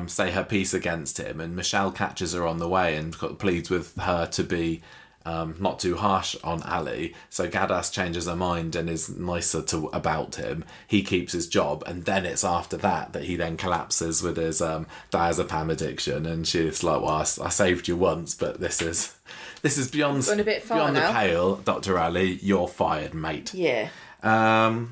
say her piece against him, and Michelle catches her on the way and pleads with her to be not too harsh on Ali. So Gaddas changes her mind and is nicer about him. He keeps his job, and then it's after that he then collapses with his diazepam addiction, and she's like, well, I saved you once, but this is beyond the pale, Dr. Ali. You're fired, mate. Yeah.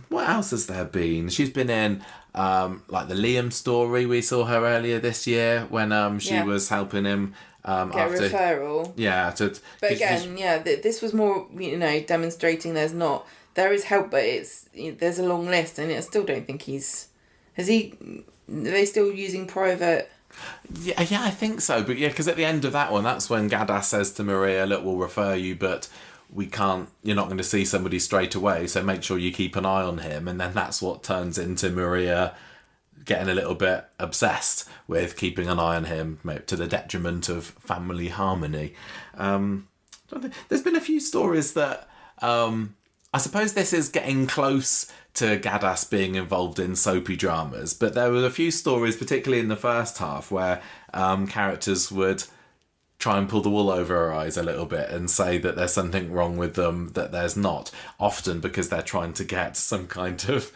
What else has there been? She's been in like the Liam story. We saw her earlier this year when she was helping him get a referral. Yeah. But again, this was more demonstrating there is help, but there's a long list, and I still don't think are they still using private? Yeah, I think so. But because at the end of that one, that's when Gaddas says to Maria, look, we'll refer you, but you're not going to see somebody straight away, so make sure you keep an eye on him. And then that's what turns into Maria getting a little bit obsessed with keeping an eye on him, to the detriment of family harmony. There's been a few stories that I suppose this is getting close to Gaddas being involved in soapy dramas, but there were a few stories, particularly in the first half, where characters would try and pull the wool over her eyes a little bit and say that there's something wrong with them that there's not, often because they're trying to get some kind of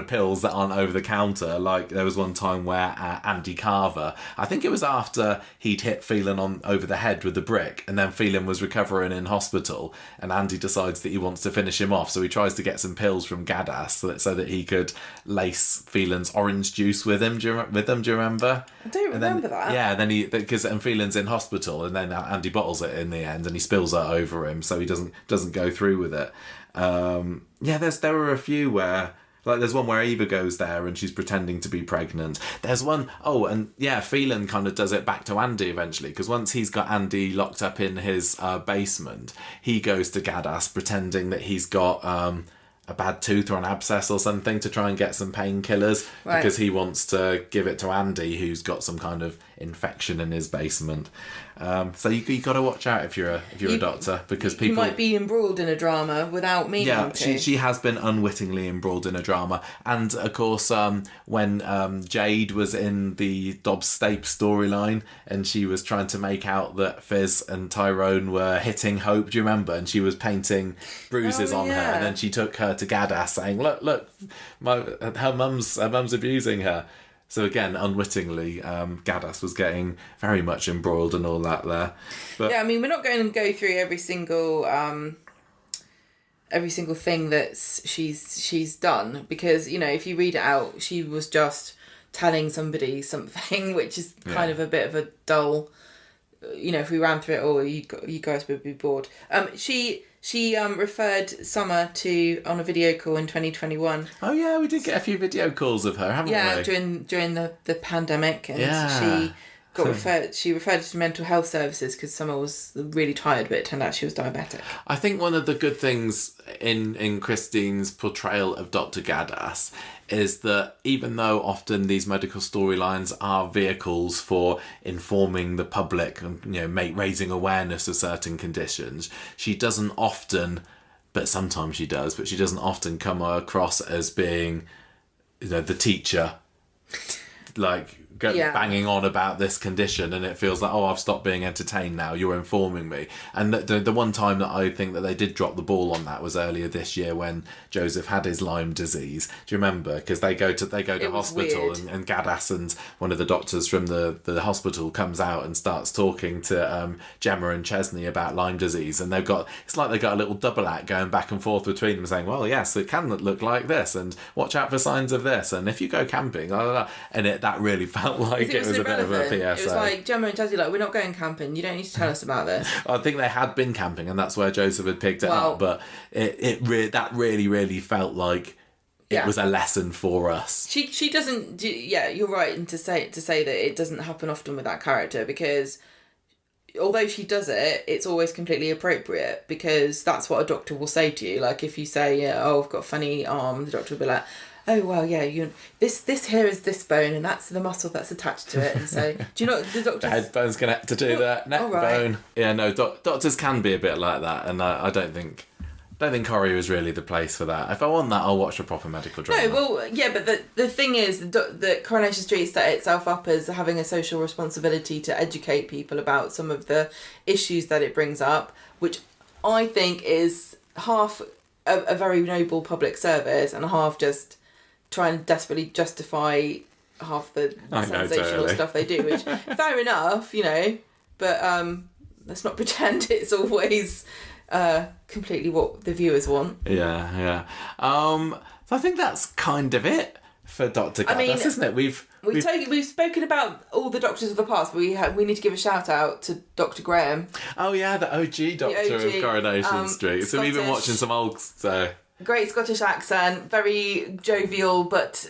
pills that aren't over the counter. Like there was one time where Andy Carver, I think it was after he'd hit Phelan over the head with the brick, and then Phelan was recovering in hospital, and Andy decides that he wants to finish him off, so he tries to get some pills from Gaddas so that he could lace Phelan's orange juice with him. Do you remember? I don't remember that. Yeah, then and Phelan's in hospital, and then Andy bottles it in the end, and he spills it over him, so he doesn't go through with it. There were a few where. Like, there's one where Eva goes there and she's pretending to be pregnant. There's one... Phelan kind of does it back to Andy eventually, because once he's got Andy locked up in his basement, he goes to Gaddas pretending that he's got a bad tooth or an abscess or something to try and get some painkillers, because he wants to give it to Andy, who's got some kind of infection in his basement. So you got to watch out if you're a doctor, because people... You might be embroiled in a drama without meaning to. Yeah, she has been unwittingly embroiled in a drama. And, of course, when Jade was in the Dobbs Stapes storyline and she was trying to make out that Fizz and Tyrone were hitting Hope, do you remember? And she was painting bruises on her, and then she took her to Gaddas saying, look, her mum's abusing her. So again, unwittingly, Gaddas was getting very much embroiled and all that there. But yeah, I mean, we're not going to go through every single thing that she's done, because if you read it out, she was just telling somebody something, which is kind of a bit of a dull. If we ran through it all, you guys would be bored. She referred Summer on a video call in 2021. Oh yeah, we did get a few video calls of her, haven't we? Yeah, during the pandemic, and she referred to mental health services because someone was really tired, but it turned out she was diabetic. I think one of the good things in Christine's portrayal of Dr. Gaddas is that even though often these medical storylines are vehicles for informing the public and raising awareness of certain conditions, she doesn't often, but sometimes she does, but she doesn't often come across as being the teacher, like banging on about this condition, and it feels like, oh, I've stopped being entertained now, you're informing me. And the one time that I think that they did drop the ball on that was earlier this year when Joseph had his Lyme disease. Do you remember? Because they go to hospital, and Gaddas and one of the doctors from the hospital comes out and starts talking to Gemma and Chesney about Lyme disease, and it's like they've got a little double act going back and forth between them, saying, well, yes, it can look like this, and watch out for signs of this, and if you go camping, blah, blah, blah. And that really felt like it was a bit of a PSA. It was like Gemma and Chesney, like, we're not going camping, you don't need to tell us about this. I think they had been camping, and that's where Joseph had picked it up, but that really felt like it was a lesson for us. She doesn't. You're right to say that it doesn't happen often with that character, because although she does it, it's always completely appropriate, because that's what a doctor will say to you. Like if you say, I've got a funny arm, the doctor will be like, oh well, yeah, this here is this bone, and that's the muscle that's attached to it. And so, do you know the doctor? The head bone's connected to do that neck bone. Yeah, no, doctors can be a bit like that, and I don't think Corrie was really the place for that. If I want that, I'll watch a proper medical drama. No, well, yeah, but the thing is that Coronation Street set itself up as having a social responsibility to educate people about some of the issues that it brings up, which I think is half a very noble public service and half just trying to desperately justify half the sensational stuff they do, which fair enough, but let's not pretend it's always completely what the viewers want. Yeah. So I think that's kind of it for Dr. Gaddas, isn't it? We've spoken about all the doctors of the past, but we need to give a shout out to Dr. Graham. Oh yeah, the OG doctor of Coronation Street. So we've been watching some old. Great Scottish accent, very jovial but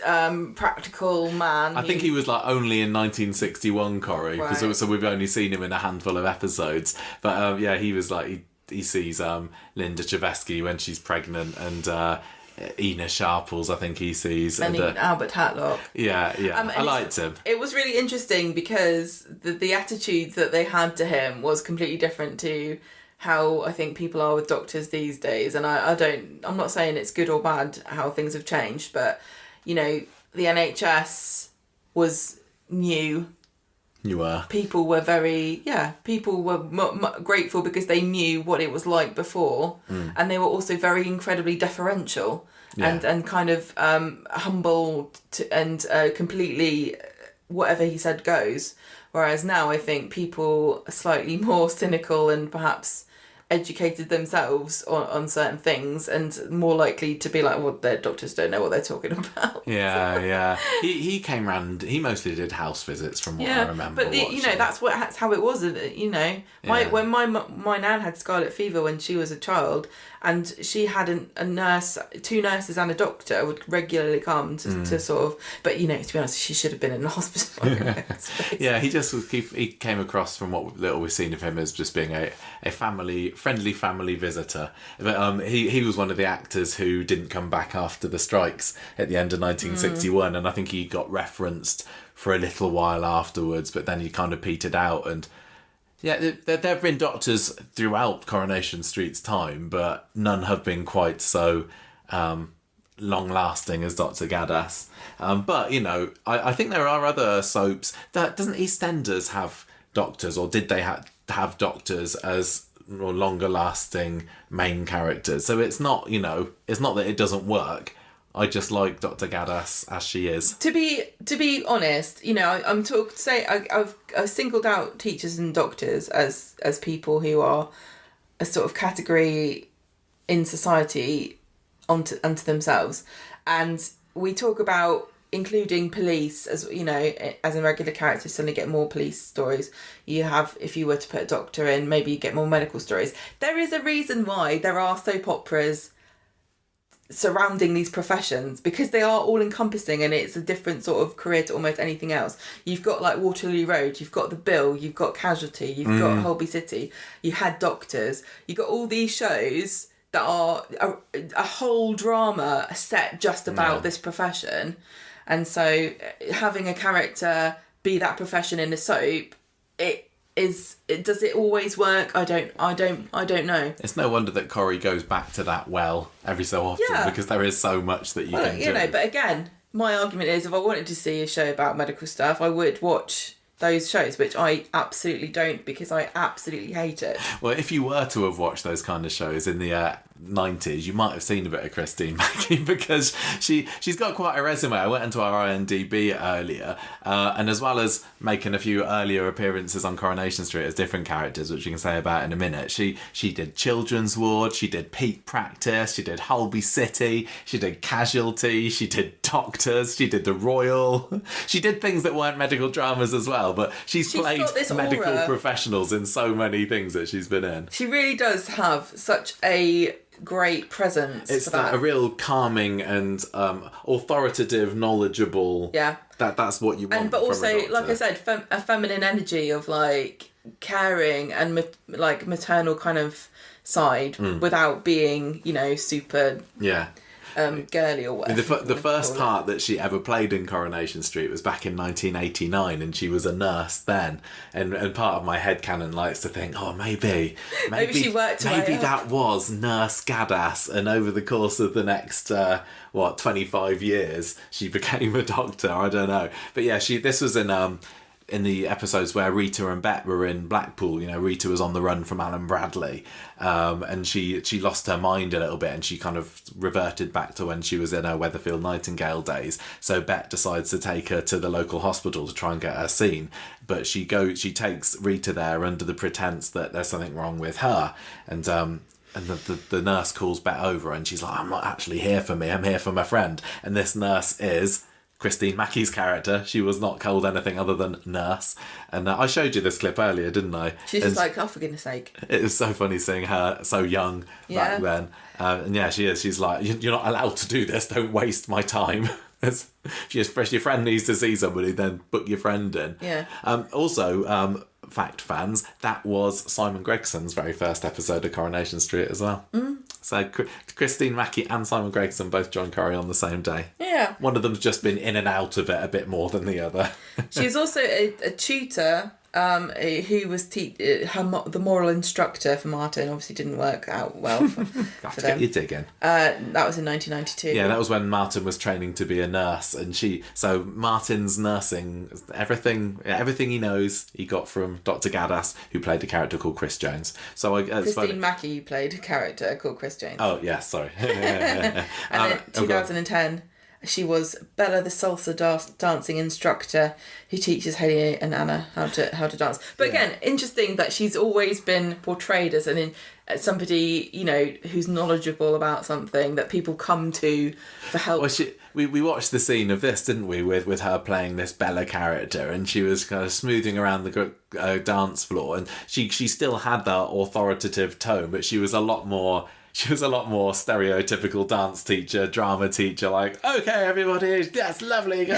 practical man. I think he was like only in 1961, Corrie, because so we've only seen him in a handful of episodes. But he was like he sees Linda Chevesky when she's pregnant, and Ina Sharples, I think he sees, and Albert Hatlock. Yeah. I liked him. It was really interesting because the attitude that they had to him was completely different to how I think people are with doctors these days. And I'm not saying it's good or bad how things have changed, but the NHS was new. You were. People were grateful because they knew what it was like before, and they were also very incredibly deferential and kind of humble and completely whatever he said goes. Whereas now I think people are slightly more cynical and perhaps educated themselves on certain things and more likely to be like, well, their doctors don't know what they're talking about. Yeah. He came round. He mostly did house visits, from what I remember. But that's how it was. When my nan had scarlet fever when she was a child, and she had a nurse, 2 nurses and a doctor would regularly come to sort of. But to be honest, she should have been in the hospital. Yeah, he came across, from what little we've seen of him, as just being a friendly family visitor. But he was one of the actors who didn't come back after the strikes at the end of 1961, and I think he got referenced for a little while afterwards, but then he kind of petered out. And yeah, there have been doctors throughout Coronation Street's time, but none have been quite so long-lasting as Dr. Gaddas. But I think there are other soaps. Doesn't EastEnders have doctors, or did they have doctors as longer lasting main characters? So it's not that it doesn't work. I just like Dr. Gaddas as she is. To be honest, I've singled out teachers and doctors as people who are a sort of category in society unto themselves, and we talk about including police as as a regular character. Suddenly get more police stories. You have, if you were to put a doctor in, maybe you get more medical stories. There is a reason why there are soap operas surrounding these professions, because they are all encompassing and it's a different sort of career to almost anything else. You've got like Waterloo Road, you've got The Bill, you've got Casualty, you've got Holby City, you had Doctors, you've got all these shows that are a whole drama set just about this profession. And so having a character be that profession in a soap, does it always work? I don't know. It's no wonder that Corrie goes back to that well every so often, because there is so much that you can do. But again, my argument is, if I wanted to see a show about medical stuff, I would watch those shows, which I absolutely don't, because I absolutely hate it. Well, if you were to have watched those kind of shows in the 90s, you might have seen a bit of Christine Mackie, because she's got quite a resume. I went into her IMDb earlier, and as well as making a few earlier appearances on Coronation Street as different characters, which we can say about in a minute, she did Children's Ward, she did Peak Practice, she did Holby City, she did Casualty, she did Doctors, she did The Royal. She did things that weren't medical dramas as well, but she's played medical professionals in so many things that she's been in. She really does have such a great presence. It's for that. A real calming and authoritative, knowledgeable. Yeah, that's what you want. But from also, a doctor. like I said, a feminine energy of like caring and like maternal kind of side, without being, super girly or whatever. The first part that she ever played in Coronation Street was back in 1989, and she was a nurse then. And part of my headcanon likes to think, maybe she worked maybe that was Nurse Gaddas, and over the course of the next 25 years she became a doctor. I don't know, but yeah, this was in the episodes where Rita and Bet were in Blackpool. Rita was on the run from Alan Bradley, and she lost her mind a little bit, and she kind of reverted back to when she was in her Weatherfield Nightingale days. So Bet decides to take her to the local hospital to try and get her seen, but she takes Rita there under the pretense that there's something wrong with her, and the nurse calls Bet over, and she's like, I'm not actually here for me, I'm here for my friend. And this nurse is Christine Mackie's character. She was not called anything other than nurse. And I showed you this clip earlier, didn't I? She's just like, oh, for goodness sake. It was so funny seeing her so young back then. And yeah, she is. She's like, you're not allowed to do this. Don't waste my time. If your friend needs to see somebody, then book your friend in. Yeah. Also, fact fans, that was Simon Gregson's very first episode of Coronation Street as well. So Christine Mackie and Simon Gregson both joined Corrie on the same day. Yeah. One of them's just been in and out of it a bit more than the other. She was also a tutor who was the moral instructor for Martin. Obviously didn't work out well for Have to them. get your dig in. That was in 1992. Yeah, that was when Martin was training to be a nurse, and so Martin's nursing, everything he knows he got from Dr. Gaddas, who played a character called Chris Jones. So Christine Mackie played a character called Chris Jones. Oh yeah, sorry. And in 2010, she was Bella, the salsa dancing instructor who teaches Haley and Anna how to dance. But again, interesting that she's always been portrayed as somebody, who's knowledgeable about something that people come to for help. Well, we watched the scene of this, didn't we, with her playing this Bella character, and she was kind of smoothing around the dance floor, and she still had that authoritative tone, but she was a lot more stereotypical dance teacher, drama teacher, like, okay, everybody, that's lovely.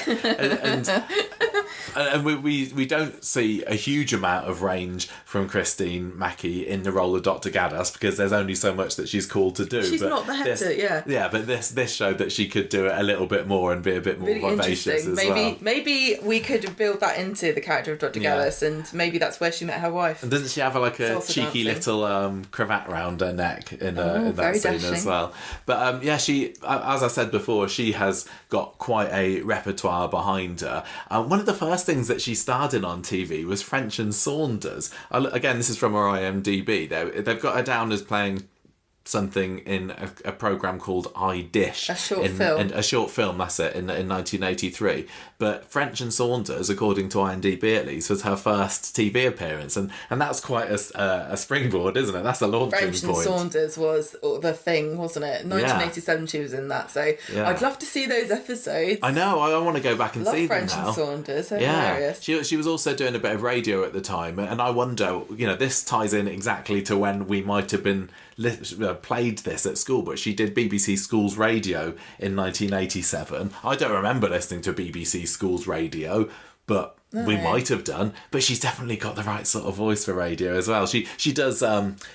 And we don't see a huge amount of range from Christine Mackie in the role of Dr. Gaddas, because there's only so much that she's called to do. She's not the head to, yeah. Yeah, but this showed that she could do it a little bit more and be a bit more really vivacious as well. Maybe we could build that into the character of Dr. Gaddas, and maybe that's where she met her wife. And doesn't she have a cheeky little cravat round her neck in that scene dashing as well? But she, as I said before, she has got quite a repertoire behind her. One of the first things that she starred in on TV was French and Saunders. Again, this is from her IMDb. They've got her down as playing something in a program called I Dish, a short film, that's it, in 1983. But French and Saunders, according to IMDb at least, was her first TV appearance, and that's quite a springboard, isn't it? That's a launching point. French and Saunders was the thing, wasn't it? 1987 she was in that, so I'd love to see those episodes. I know, I want to go back and see French them now. and Saunders, they're hilarious. She was also doing a bit of radio at the time, and I wonder, this ties in exactly to when we might have been played this at school, but she did BBC Schools Radio in 1987. I don't remember listening to BBC Schools Radio, but we might have done. But she's definitely got the right sort of voice for radio as well. She does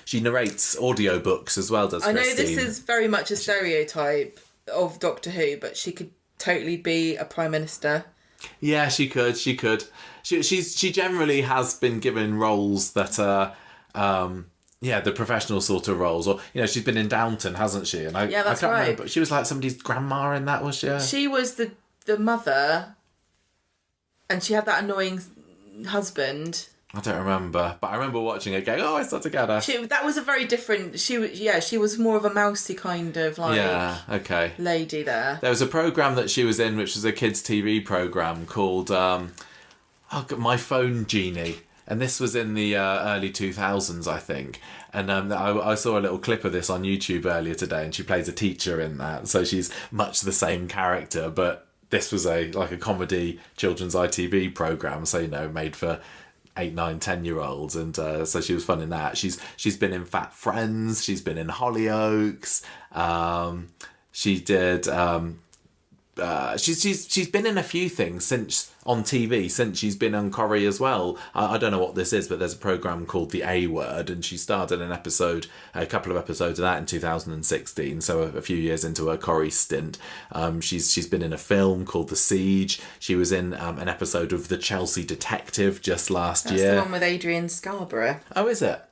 she narrates audiobooks as well, does Christine? I know this is very much a stereotype of Doctor Who, but she could totally be a Prime Minister. Yeah, she could. She generally has been given roles that are the professional sort of roles. Or, she's been in Downton, hasn't she? And I can't remember. She was like somebody's grandma in that, was she? She was the mother, and she had that annoying husband. I don't remember, but I remember watching it going, it's Dr. Gaddas. That was a very different... She was more of a mousy kind of, lady there. There was a programme that she was in, which was a kids' TV programme called My Phone Genie. And this was in the early 2000s, I think. And I saw a little clip of this on YouTube earlier today, and she plays a teacher in that. So she's much the same character, but this was a comedy children's ITV programme, so, made for 8, 9, 10-year-olds, and so she was fun in that. She's been in Fat Friends, she's been in Hollyoaks, she did she's been in a few things since on TV since she's been on Corrie as well. I don't know what this is, but there's a programme called The A Word, and she starred in a couple of episodes of that in 2016, so a few years into her Corrie stint. She's been in a film called The Siege. She was in an episode of The Chelsea Detective just last year. That's the one with Adrian Scarborough. Oh, is it?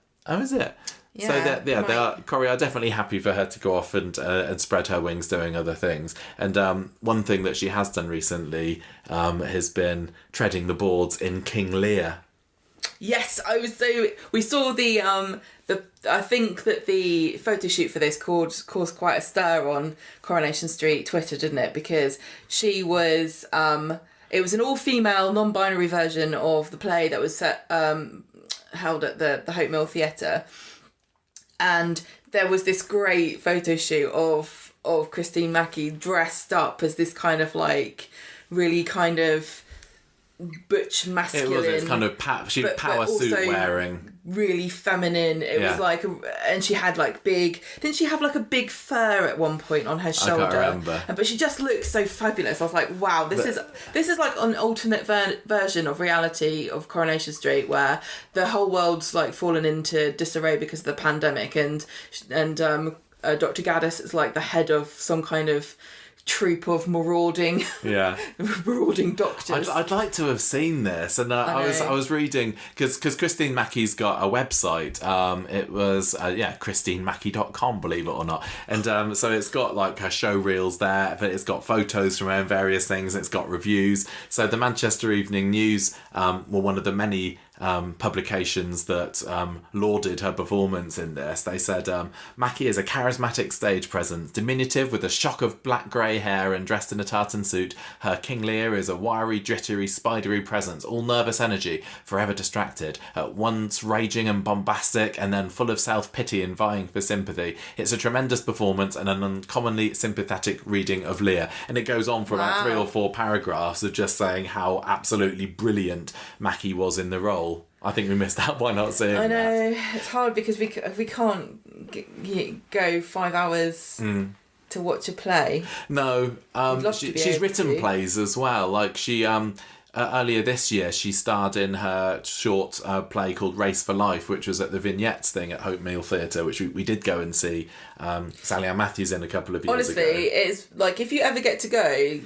Yeah, so Corrie are definitely happy for her to go off and spread her wings doing other things. And one thing that she has done recently has been treading the boards in King Lear. Yes, we saw the I think that the photo shoot for this caused quite a stir on Coronation Street Twitter, didn't it? Because she was it was an all-female, non-binary version of the play that was held at the Hope Mill Theatre. And there was this great photo shoot of Christine Mackie dressed up as this kind of really kind of butch masculine. It's kind of power suit wearing. Really feminine. It was and she had big. Didn't she have a big fur at one point on her shoulder? I can't remember. But she just looked so fabulous. I was like, wow, this is like an alternate version of reality of Coronation Street, where the whole world's fallen into disarray because of the pandemic, and Dr. Gaddas is the head of some kind of troop of marauding doctors. I'd like to have seen this, and I was reading because Christine Mackie's got a website. It was christinemackie.com, believe it or not, and so it's got her show reels there, but it's got photos from her and various things. It's got reviews. So the Manchester Evening News were one of the many publications that lauded her performance in this. They said Mackie is a charismatic stage presence, diminutive with a shock of black grey hair and dressed in a tartan suit. Her King Lear is a wiry, jittery, spidery presence, all nervous energy, forever distracted, at once raging and bombastic, and then full of self-pity and vying for sympathy. It's a tremendous performance and an uncommonly sympathetic reading of Lear. And it goes on for about 3 or 4 paragraphs of just saying how absolutely brilliant Mackie was in the role. I think we missed out by not seeing that. I know. It's hard because we can't go 5 hours to watch a play. No. She's written plays as well. She earlier this year she starred in her short play called Race for Life, which was at the Vignettes thing at Hope Mill Theatre, which we did go and see Sally Ann Matthews in a couple of years ago. Honestly, it's if you ever get to go,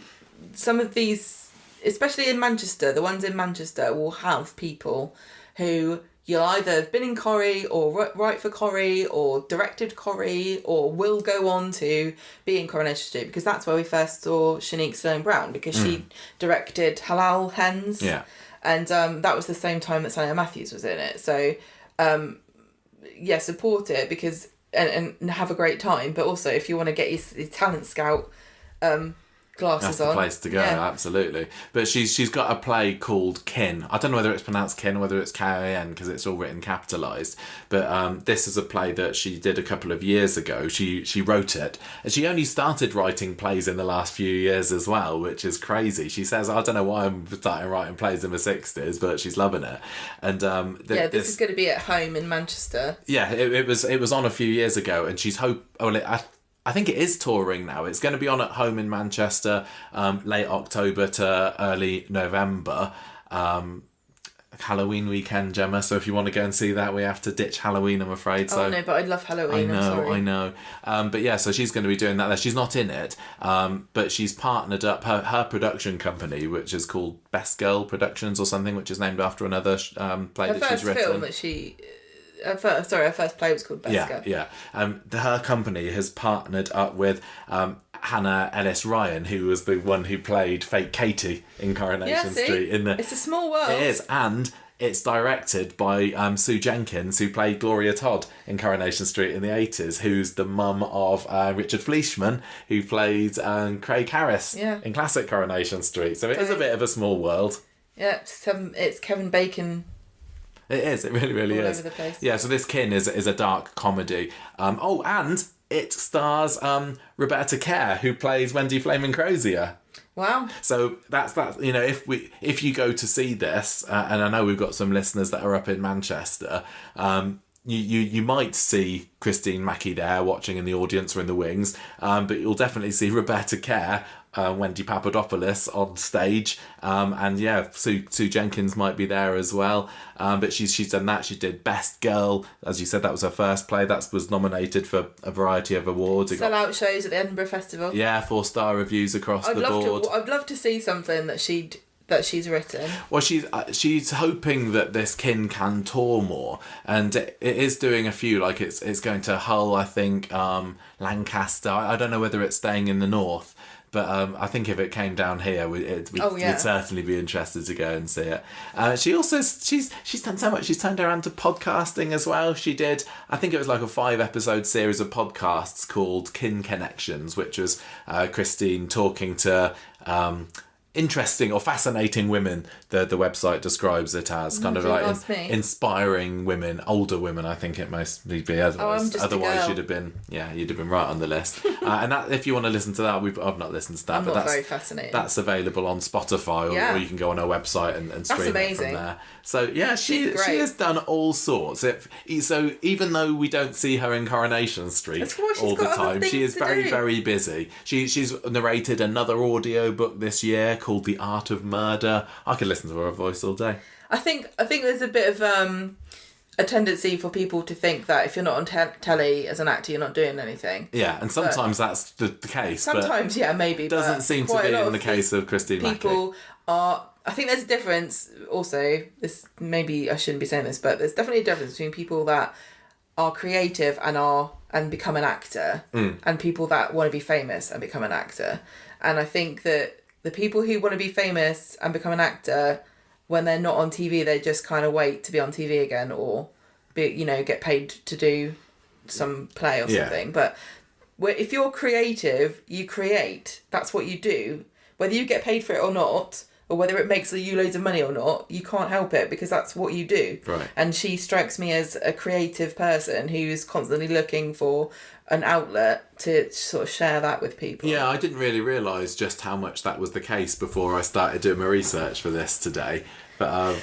some of these, especially in Manchester, the ones in Manchester will have people who you'll either have been in Corrie or write for Corrie or directed Corrie or will go on to be in Coronation Street, because that's where we first saw Shanique Sloane Brown, because she directed Halal Hens. Yeah. And that was the same time that Sally Ann Matthews was in it. So, support it because and have a great time. But also, if you want to get your talent scout glasses That's on. the place to go, absolutely. But she's got a play called Kin. I don't know whether it's pronounced Kin or whether it's K-I-N because it's all written capitalised. But this is a play that she did a couple of years ago. She wrote it. And she only started writing plays in the last few years as well, which is crazy. She says, I don't know why I'm starting writing plays in my 60s, but she's loving it. And this is going to be at home in Manchester. Yeah, it was on a few years ago, and she's I think it is touring now. It's going to be on at home in Manchester, late October to early November. Halloween weekend, Gemma. So if you want to go and see that, we have to ditch Halloween, I'm afraid. Oh, no, but I love Halloween. I know. But yeah, so she's going to be doing that there. She's not in it, but she's partnered up her production company, which is called Best Girl Productions or something, which is named after another play that she's written. Her first film that she... her first play was called Best Girl. Yeah. Her company has partnered up with Hannah Ellis Ryan, who was the one who played Fake Katie in Coronation Street. It's a small world. It is, and it's directed by Sue Jenkins, who played Gloria Todd in Coronation Street in the 80s, who's the mum of Richard Fleischman, who played Craig Harris in classic Coronation Street. So it is a bit of a small world. Yeah, it's Kevin Bacon. It is. It really, really all is. Over the place. Yeah. So this Kin is a dark comedy. And it stars Roberta Kerr, who plays Wendy Flaming Crozier. Wow. So that's you know, if you go to see this, and I know we've got some listeners that are up in Manchester, you might see Christine Mackie there watching in the audience or in the wings, but you'll definitely see Roberta Kerr, Wendy Papadopoulos on stage, and Sue Jenkins might be there as well, but she's done that. She did Best Girl, as you said, that was her first play, that was nominated for a variety of awards. Sell-out shows at the Edinburgh Festival. Yeah, 4-star reviews across the board. I'd love to see something that she's written. Well, she's hoping that this Kin can tour more, and it is doing a few. Like it's going to Hull, I think, Lancaster. I don't know whether it's staying in the north, but I think if it came down here, we'd certainly be interested to go and see it. She also she's done so much. She's turned around to podcasting as well. She did, I think it was like a 5-episode series of podcasts called Kin Connections, which was Christine talking to interesting or fascinating women. The website describes it as kind of like inspiring women, older women, I think it mostly be. Otherwise you'd have been right on the list. And that, if you want to listen to that, I've not listened to that, but that's very fascinating. That's available on Spotify, or you can go on her website and stream it from there. So yeah, she has done all sorts. So even though we don't see her in Coronation Street all the time, she is very, very busy. She's narrated another audiobook this year called The Art of Murder. I could listen to her voice all day. I think there's a bit of a tendency for people to think that if you're not on telly as an actor, you're not doing anything. Yeah, and sometimes that's the case. Sometimes, maybe. Doesn't seem to be in the case of Christine Mackie. People are... I think there's a difference also, this maybe I shouldn't be saying this, but there's definitely a difference between people that are creative and become an actor and people that want to be famous and become an actor. And I think that the people who want to be famous and become an actor, when they're not on TV, they just kind of wait to be on TV again or get paid to do some play or something. But if you're creative, you create. That's what you do. Whether you get paid for it or not, or whether it makes you loads of money or not, you can't help it because that's what you do. Right. And she strikes me as a creative person who's constantly looking for an outlet to sort of share that with people. Yeah, I didn't really realise just how much that was the case before I started doing my research for this today. But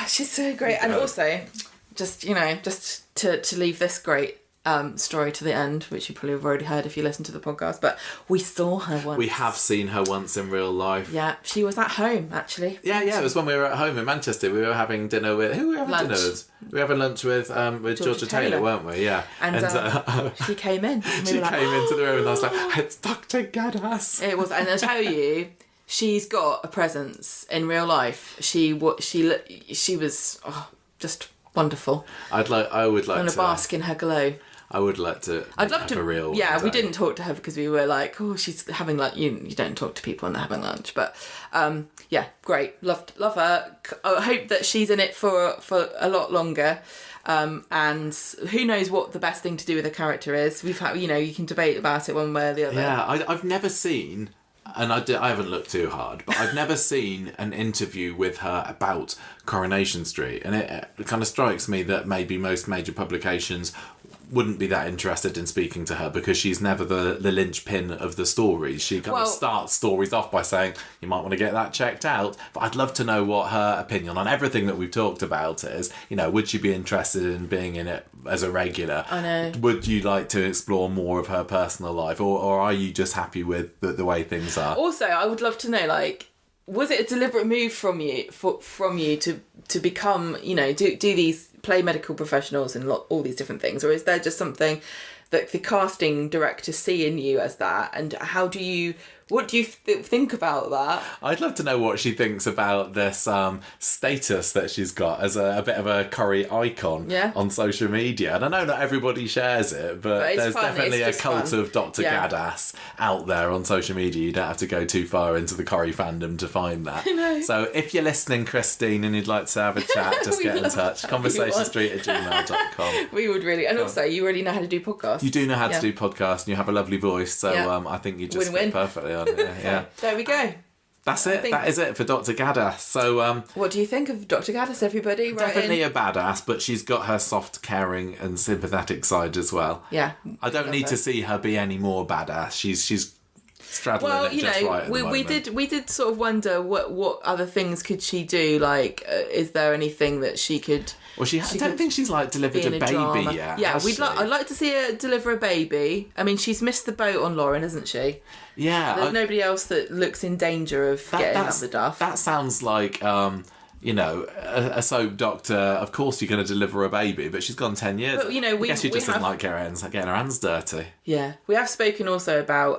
she's so great. And also, just to leave this great story to the end, which you probably have already heard if you listen to the podcast, but we saw her once. We have seen her once in real life. Yeah, she was at home, actually. Yeah, it was when we were at home in Manchester. We were having dinner with... Who were we having dinner with? We were having lunch with Georgia Taylor, weren't we? Yeah. And she came in. And she came into the room and I was like, it's Dr. Gaddas. It was, and I'll tell you, she's got a presence in real life. She was just wonderful. I would like to bask in her glow. I would like to. I'd love to. A real. Yeah, we didn't talk to her because we were like, oh, she's having lunch. You don't talk to people when they're having lunch, but great. Love her. I hope that she's in it for a lot longer. And who knows what the best thing to do with a character is. We've had, you can debate about it one way or the other. Yeah, I've never seen and I haven't looked too hard, but I've never seen an interview with her about Coronation Street, and it kind of strikes me that maybe most major publications wouldn't be that interested in speaking to her because she's never the linchpin of the stories. She kind of starts stories off by saying, you might want to get that checked out. But I'd love to know what her opinion on everything that we've talked about is. You know, would she be interested in being in it as a regular? I know. Would you like to explore more of her personal life? Or are you just happy with the way things are? Also, I would love to know, like, was it a deliberate move from you to become, you know, do these, play medical professionals and all these different things, or is there just something that the casting directors see in you as that? And what do you think about that? I'd love to know what she thinks about this status that she's got as a bit of a curry icon on social media. And I know not everybody shares it, but there's definitely a cult of Dr. Gaddas out there on social media. You don't have to go too far into the curry fandom to find that. I know. So if you're listening, Christine, and you'd like to have a chat, just get in touch. conversationstreet@gmail.com. We would really. And also, you really know how to do podcasts. You do know how to do podcasts, and you have a lovely voice, so I think you just fit perfectly on it. Yeah. There we go. That's it. That is it for Dr. Gaddas. So, what do you think of Dr. Gaddas, everybody? Definitely a badass, but she's got her soft, caring, and sympathetic side as well. Yeah. I don't need to see her be any more badass. She's straddling it just right at the moment. We did sort of wonder what other things could she do? Like, is there anything that she could? Well, I don't think she's like delivered a baby yet. Yeah, I'd like to see her deliver a baby. I mean, she's missed the boat on Lauren, hasn't she? Yeah. There's nobody else that looks in danger of getting up the duff. That sounds like you know, a soap doctor. Of course, you're going to deliver a baby, but she's gone 10 years. But, you know, I guess she just doesn't like getting her hands dirty. Yeah, we have spoken also about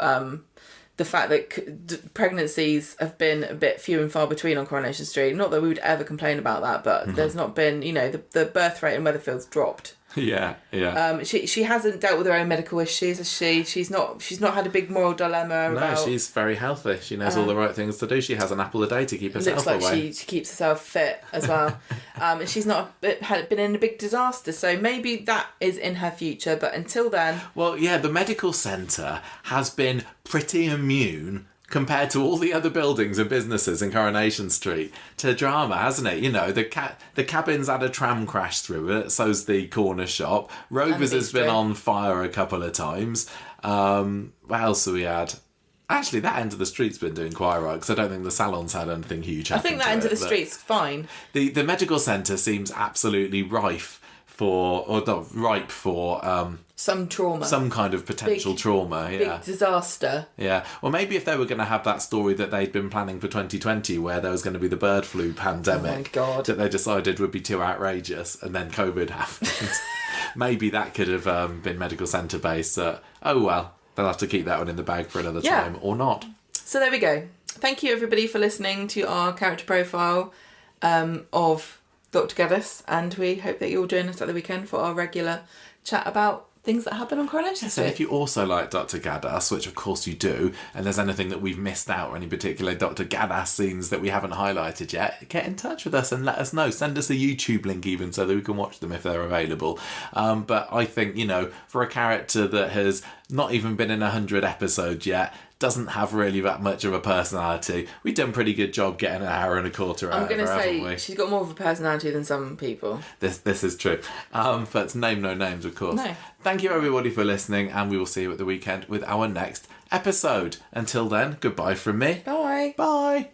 the fact that pregnancies have been a bit few and far between on Coronation Street. Not that we would ever complain about that, but there's not been, you know, the birth rate in Weatherfield's dropped. Yeah. She hasn't dealt with her own medical issues, has she? She's not had a big moral dilemma about... No, she's very healthy. She knows all the right things to do. She has an apple a day to keep herself away. Looks like she keeps herself fit as well. And she's not been in a big disaster, so maybe that is in her future, but until then... Well, yeah, the medical centre has been pretty immune compared to all the other buildings and businesses in Coronation Street to drama, hasn't it? You know, the cabin's had a tram crash through it, so's the corner shop. Rovers has been on fire a couple of times. What else have we had? Actually, that end of the street's been doing quite right, because I don't think the salon's had anything huge happen. I think that end of the street's fine. The medical centre seems absolutely ripe for some trauma, some kind of potential trauma. Yeah, big disaster. Yeah, well, maybe if they were going to have that story that they'd been planning for 2020, where there was going to be the bird flu pandemic, that they decided would be too outrageous, and then COVID happened. Maybe that could have been medical centre based. Oh well, they'll have to keep that one in the bag for another time, or not. So there we go. Thank you everybody for listening to our character profile of Dr. Gaddas, and we hope that you'll join us at the weekend for our regular chat about things that happen on Coronation Street. And if you also like Dr. Gaddas, which of course you do, and there's anything that we've missed out or any particular Dr. Gaddas scenes that we haven't highlighted yet, get in touch with us and let us know. Send us a YouTube link even so that we can watch them if they're available. But I think, you know, for a character that has not even been in 100 episodes yet, doesn't have really that much of a personality, we've done a pretty good job getting an hour and a quarter out of her, haven't we? She's got more of a personality than some people. This is true. But name no names, of course. No. Thank you everybody for listening, and we will see you at the weekend with our next episode. Until then, goodbye from me. Bye. Bye.